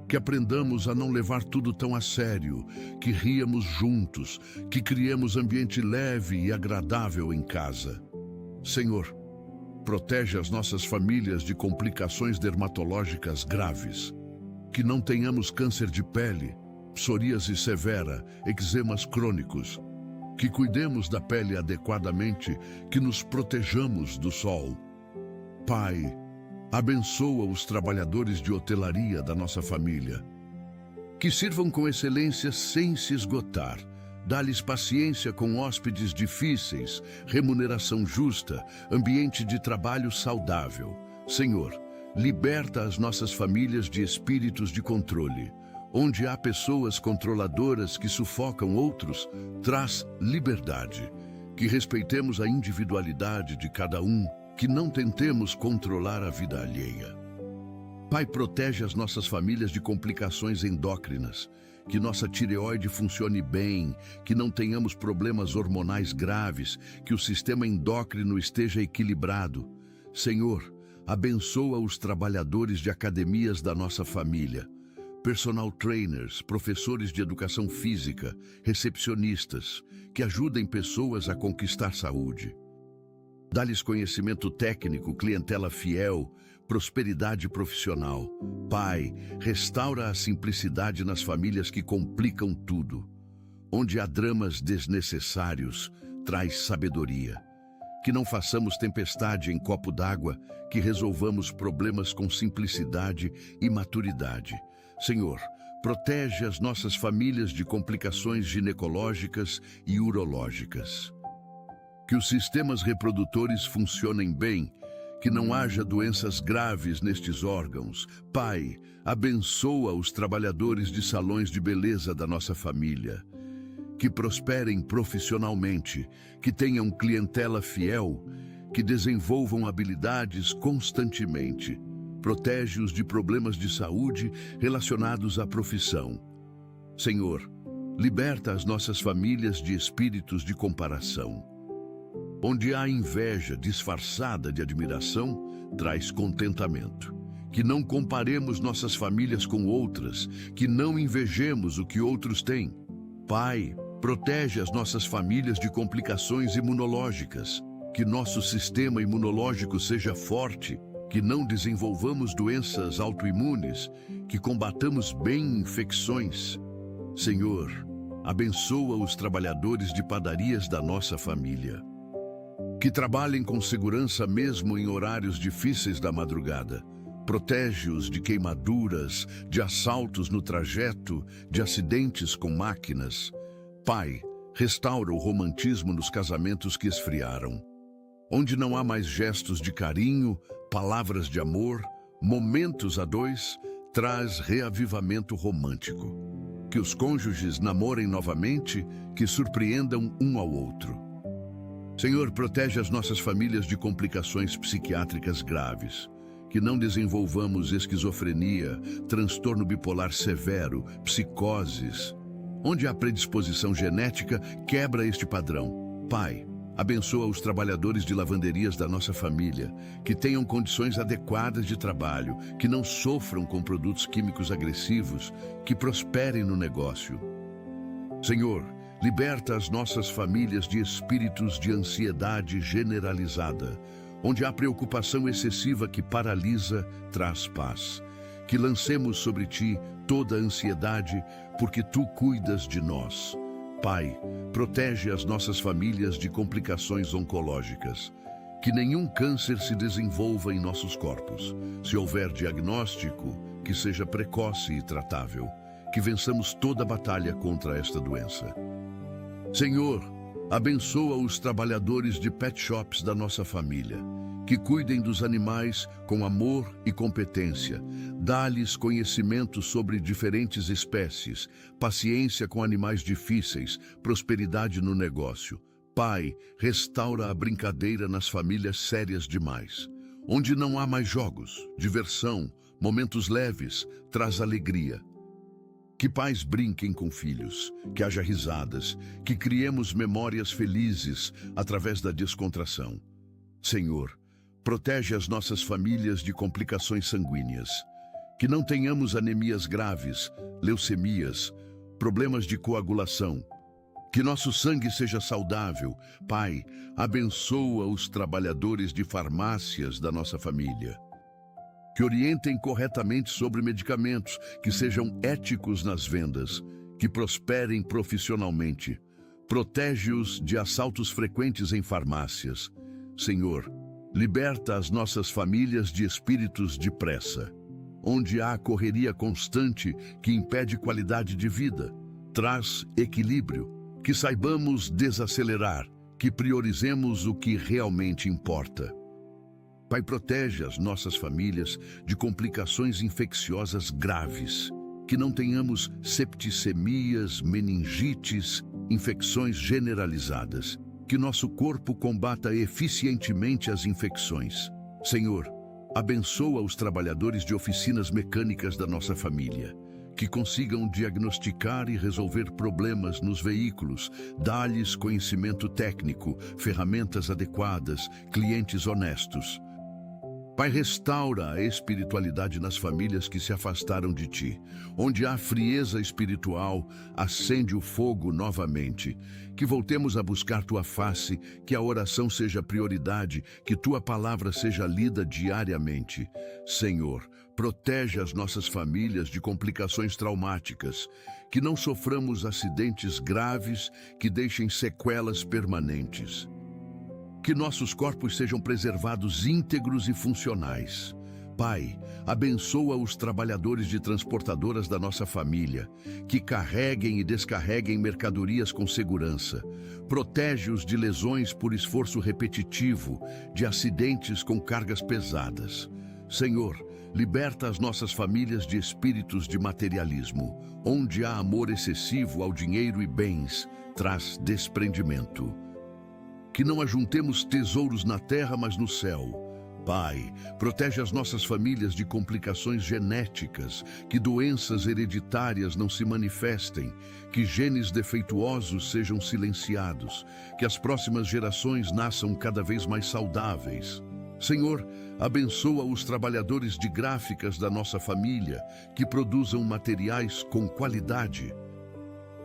Que aprendamos a não levar tudo tão a sério, que riamos juntos, que criemos ambiente leve e agradável em casa. Senhor, protege as nossas famílias de complicações dermatológicas graves. Que não tenhamos câncer de pele, psoríase severa, eczemas crônicos. Que cuidemos da pele adequadamente, que nos protejamos do sol. Pai, abençoa os trabalhadores de hotelaria da nossa família. Que sirvam com excelência sem se esgotar. Dá-lhes paciência com hóspedes difíceis, remuneração justa, ambiente de trabalho saudável. Senhor, liberta as nossas famílias de espíritos de controle. Onde há pessoas controladoras que sufocam outros, traz liberdade. Que respeitemos a individualidade de cada um, que não tentemos controlar a vida alheia. Pai, protege as nossas famílias de complicações endócrinas. Que nossa tireoide funcione bem, que não tenhamos problemas hormonais graves, que o sistema endócrino esteja equilibrado. Senhor, abençoa os trabalhadores de academias da nossa família. Personal trainers, professores de educação física, recepcionistas, que ajudem pessoas a conquistar saúde. Dá-lhes conhecimento técnico, clientela fiel, prosperidade profissional. Pai, restaura a simplicidade nas famílias que complicam tudo. Onde há dramas desnecessários, traz sabedoria. Que não façamos tempestade em copo d'água, que resolvamos problemas com simplicidade e maturidade. Senhor, protege as nossas famílias de complicações ginecológicas e urológicas. Que os sistemas reprodutores funcionem bem, que não haja doenças graves nestes órgãos. Pai, abençoa os trabalhadores de salões de beleza da nossa família. Que prosperem profissionalmente, que tenham clientela fiel, que desenvolvam habilidades constantemente. Protege-os de problemas de saúde relacionados à profissão. Senhor, liberta as nossas famílias de espíritos de comparação. Onde há inveja disfarçada de admiração, traz contentamento. Que não comparemos nossas famílias com outras, que não invejemos o que outros têm. Pai, protege as nossas famílias de complicações imunológicas. Que nosso sistema imunológico seja forte, que não desenvolvamos doenças autoimunes, que combatamos bem infecções. Senhor, abençoa os trabalhadores de padarias da nossa família. Que trabalhem com segurança mesmo em horários difíceis da madrugada. Protege-os de queimaduras, de assaltos no trajeto, de acidentes com máquinas. Pai, restaura o romantismo nos casamentos que esfriaram. Onde não há mais gestos de carinho, palavras de amor, momentos a dois, traz reavivamento romântico. Que os cônjuges namorem novamente, que surpreendam um ao outro. Senhor, protege as nossas famílias de complicações psiquiátricas graves. Que não desenvolvamos esquizofrenia, transtorno bipolar severo, psicoses. Onde há predisposição genética, quebra este padrão. Pai, abençoa os trabalhadores de lavanderias da nossa família, que tenham condições adequadas de trabalho, que não sofram com produtos químicos agressivos, que prosperem no negócio. Senhor, liberta as nossas famílias de espíritos de ansiedade generalizada, onde há preocupação excessiva que paralisa, traz paz. Que lancemos sobre ti toda a ansiedade, porque tu cuidas de nós. Pai, protege as nossas famílias de complicações oncológicas. Que nenhum câncer se desenvolva em nossos corpos. Se houver diagnóstico, que seja precoce e tratável. Que vençamos toda a batalha contra esta doença. Senhor, abençoa os trabalhadores de pet shops da nossa família. Que cuidem dos animais com amor e competência. Dá-lhes conhecimento sobre diferentes espécies, paciência com animais difíceis, prosperidade no negócio. Pai, restaura a brincadeira nas famílias sérias demais. Onde não há mais jogos, diversão, momentos leves, traz alegria. Que pais brinquem com filhos, que haja risadas, que criemos memórias felizes através da descontração. Senhor, protege as nossas famílias de complicações sanguíneas. Que não tenhamos anemias graves, leucemias, problemas de coagulação. Que nosso sangue seja saudável. Pai, abençoa os trabalhadores de farmácias da nossa família. Que orientem corretamente sobre medicamentos, que sejam éticos nas vendas, que prosperem profissionalmente. Protege-os de assaltos frequentes em farmácias. Senhor, liberta as nossas famílias de espíritos de pressa. Onde há correria constante que impede qualidade de vida, traz equilíbrio. Que saibamos desacelerar, que priorizemos o que realmente importa. Pai, protege as nossas famílias de complicações infecciosas graves. Que não tenhamos septicemias, meningites, infecções generalizadas. Que nosso corpo combata eficientemente as infecções. Senhor, abençoa os trabalhadores de oficinas mecânicas da nossa família. Que consigam diagnosticar e resolver problemas nos veículos. Dá-lhes conhecimento técnico, ferramentas adequadas, clientes honestos. Pai, restaura a espiritualidade nas famílias que se afastaram de ti. Onde há frieza espiritual, acende o fogo novamente. Que voltemos a buscar tua face, que a oração seja prioridade, que tua palavra seja lida diariamente. Senhor, protege as nossas famílias de complicações traumáticas. Que não soframos acidentes graves que deixem sequelas permanentes. Que nossos corpos sejam preservados íntegros e funcionais. Pai, abençoa os trabalhadores de transportadoras da nossa família, que carreguem e descarreguem mercadorias com segurança. Protege-os de lesões por esforço repetitivo, de acidentes com cargas pesadas. Senhor, liberta as nossas famílias de espíritos de materialismo. Onde há amor excessivo ao dinheiro e bens, traz desprendimento. que não ajuntemos tesouros na terra, mas no céu. Pai, protege as nossas famílias de complicações genéticas, que doenças hereditárias não se manifestem, que genes defeituosos sejam silenciados, que as próximas gerações nasçam cada vez mais saudáveis. Senhor, abençoa os trabalhadores de gráficas da nossa família, que produzam materiais com qualidade.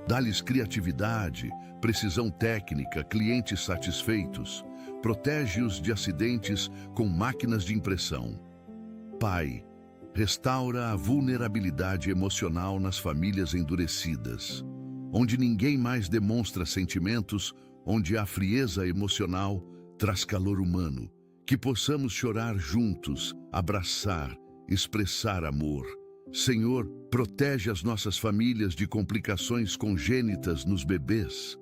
Dá-lhes criatividade, precisão técnica, clientes satisfeitos. Protege-os de acidentes com máquinas de impressão. Pai, restaura a vulnerabilidade emocional nas famílias endurecidas, onde ninguém mais demonstra sentimentos, onde a frieza emocional traz calor humano. Que possamos chorar juntos, abraçar, expressar amor. Senhor, protege as nossas famílias de complicações congênitas nos bebês.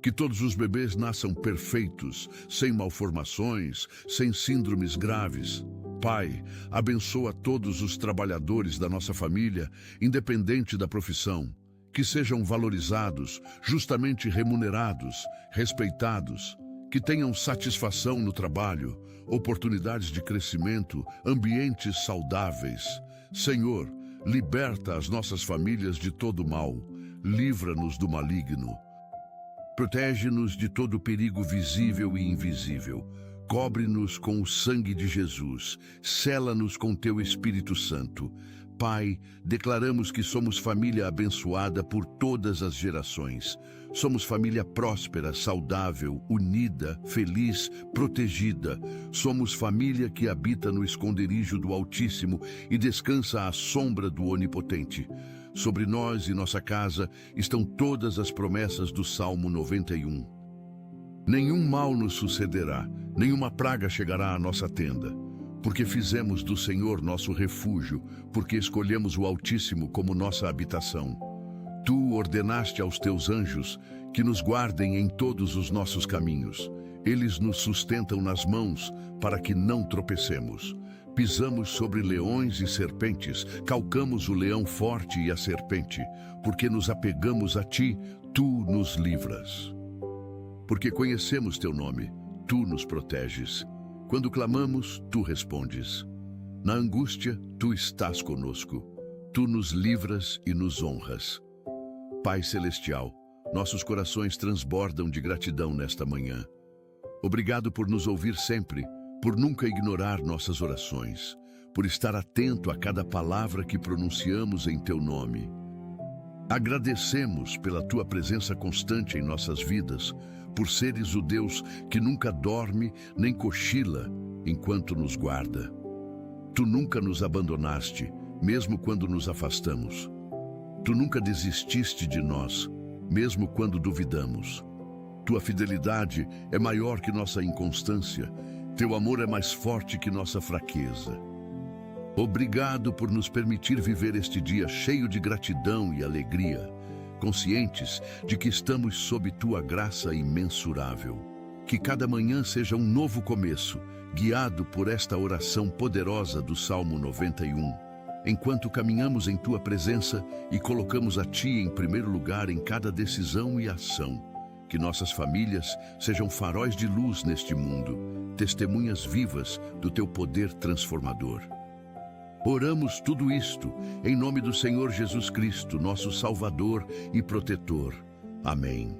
Que todos os bebês nasçam perfeitos, sem malformações, sem síndromes graves. Pai, abençoa todos os trabalhadores da nossa família, independente da profissão. Que sejam valorizados, justamente remunerados, respeitados. Que tenham satisfação no trabalho, oportunidades de crescimento, ambientes saudáveis. Senhor, liberta as nossas famílias de todo mal. Livra-nos do maligno. Protege-nos de todo perigo visível e invisível. Cobre-nos com o sangue de Jesus. Sela-nos com teu Espírito Santo. Pai, declaramos que somos família abençoada por todas as gerações. Somos família próspera, saudável, unida, feliz, protegida. Somos família que habita no esconderijo do Altíssimo e descansa à sombra do Onipotente. Sobre nós e nossa casa estão todas as promessas do Salmo 91. Nenhum mal nos sucederá, nenhuma praga chegará à nossa tenda, porque fizemos do Senhor nosso refúgio, porque escolhemos o Altíssimo como nossa habitação. Tu ordenaste aos teus anjos que nos guardem em todos os nossos caminhos. Eles nos sustentam nas mãos para que não tropecemos. Pisamos sobre leões e serpentes, calcamos o leão forte e a serpente, porque nos apegamos a ti, tu nos livras. Porque conhecemos teu nome, tu nos proteges. Quando clamamos, tu respondes. Na angústia, tu estás conosco. Tu nos livras e nos honras. Pai Celestial, nossos corações transbordam de gratidão nesta manhã. Obrigado por nos ouvir sempre, por nunca ignorar nossas orações, por estar atento a cada palavra que pronunciamos em teu nome. Agradecemos pela tua presença constante em nossas vidas, por seres o Deus que nunca dorme nem cochila enquanto nos guarda. Tu nunca nos abandonaste, mesmo quando nos afastamos. Tu nunca desististe de nós, mesmo quando duvidamos. Tua fidelidade é maior que nossa inconstância. Teu amor é mais forte que nossa fraqueza. Obrigado por nos permitir viver este dia cheio de gratidão e alegria, conscientes de que estamos sob tua graça imensurável. Que cada manhã seja um novo começo, guiado por esta oração poderosa do Salmo 91. Enquanto caminhamos em tua presença e colocamos a ti em primeiro lugar em cada decisão e ação. Que nossas famílias sejam faróis de luz neste mundo, testemunhas vivas do teu poder transformador. Oramos tudo isto em nome do Senhor Jesus Cristo, nosso Salvador e Protetor. Amém.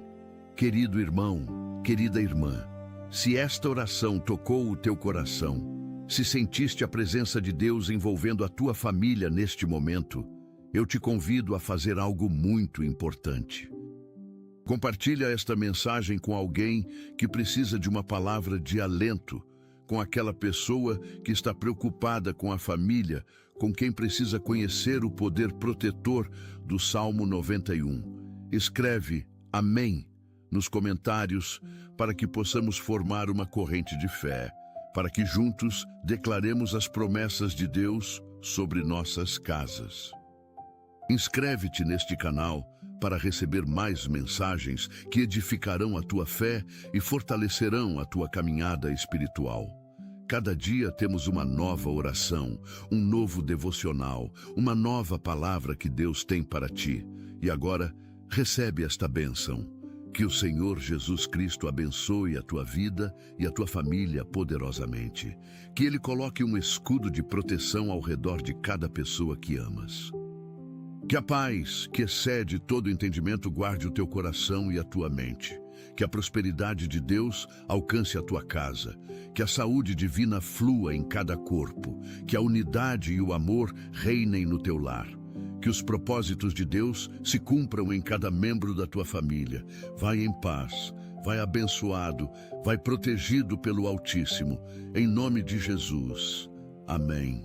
Querido irmão, querida irmã, se esta oração tocou o teu coração, se sentiste a presença de Deus envolvendo a tua família neste momento, eu te convido a fazer algo muito importante. Compartilha esta mensagem com alguém que precisa de uma palavra de alento, com aquela pessoa que está preocupada com a família, com quem precisa conhecer o poder protetor do Salmo 91. Escreve Amém nos comentários para que possamos formar uma corrente de fé, para que juntos declaremos as promessas de Deus sobre nossas casas. Inscreve-te neste canal para receber mais mensagens que edificarão a tua fé e fortalecerão a tua caminhada espiritual. Cada dia temos uma nova oração, um novo devocional, uma nova palavra que Deus tem para ti. E agora, recebe esta bênção. Que o Senhor Jesus Cristo abençoe a tua vida e a tua família poderosamente. Que Ele coloque um escudo de proteção ao redor de cada pessoa que amas. Que a paz, que excede todo entendimento, guarde o teu coração e a tua mente. Que a prosperidade de Deus alcance a tua casa. Que a saúde divina flua em cada corpo. Que a unidade e o amor reinem no teu lar. Que os propósitos de Deus se cumpram em cada membro da tua família. Vai em paz, vai abençoado, vai protegido pelo Altíssimo. Em nome de Jesus. Amém.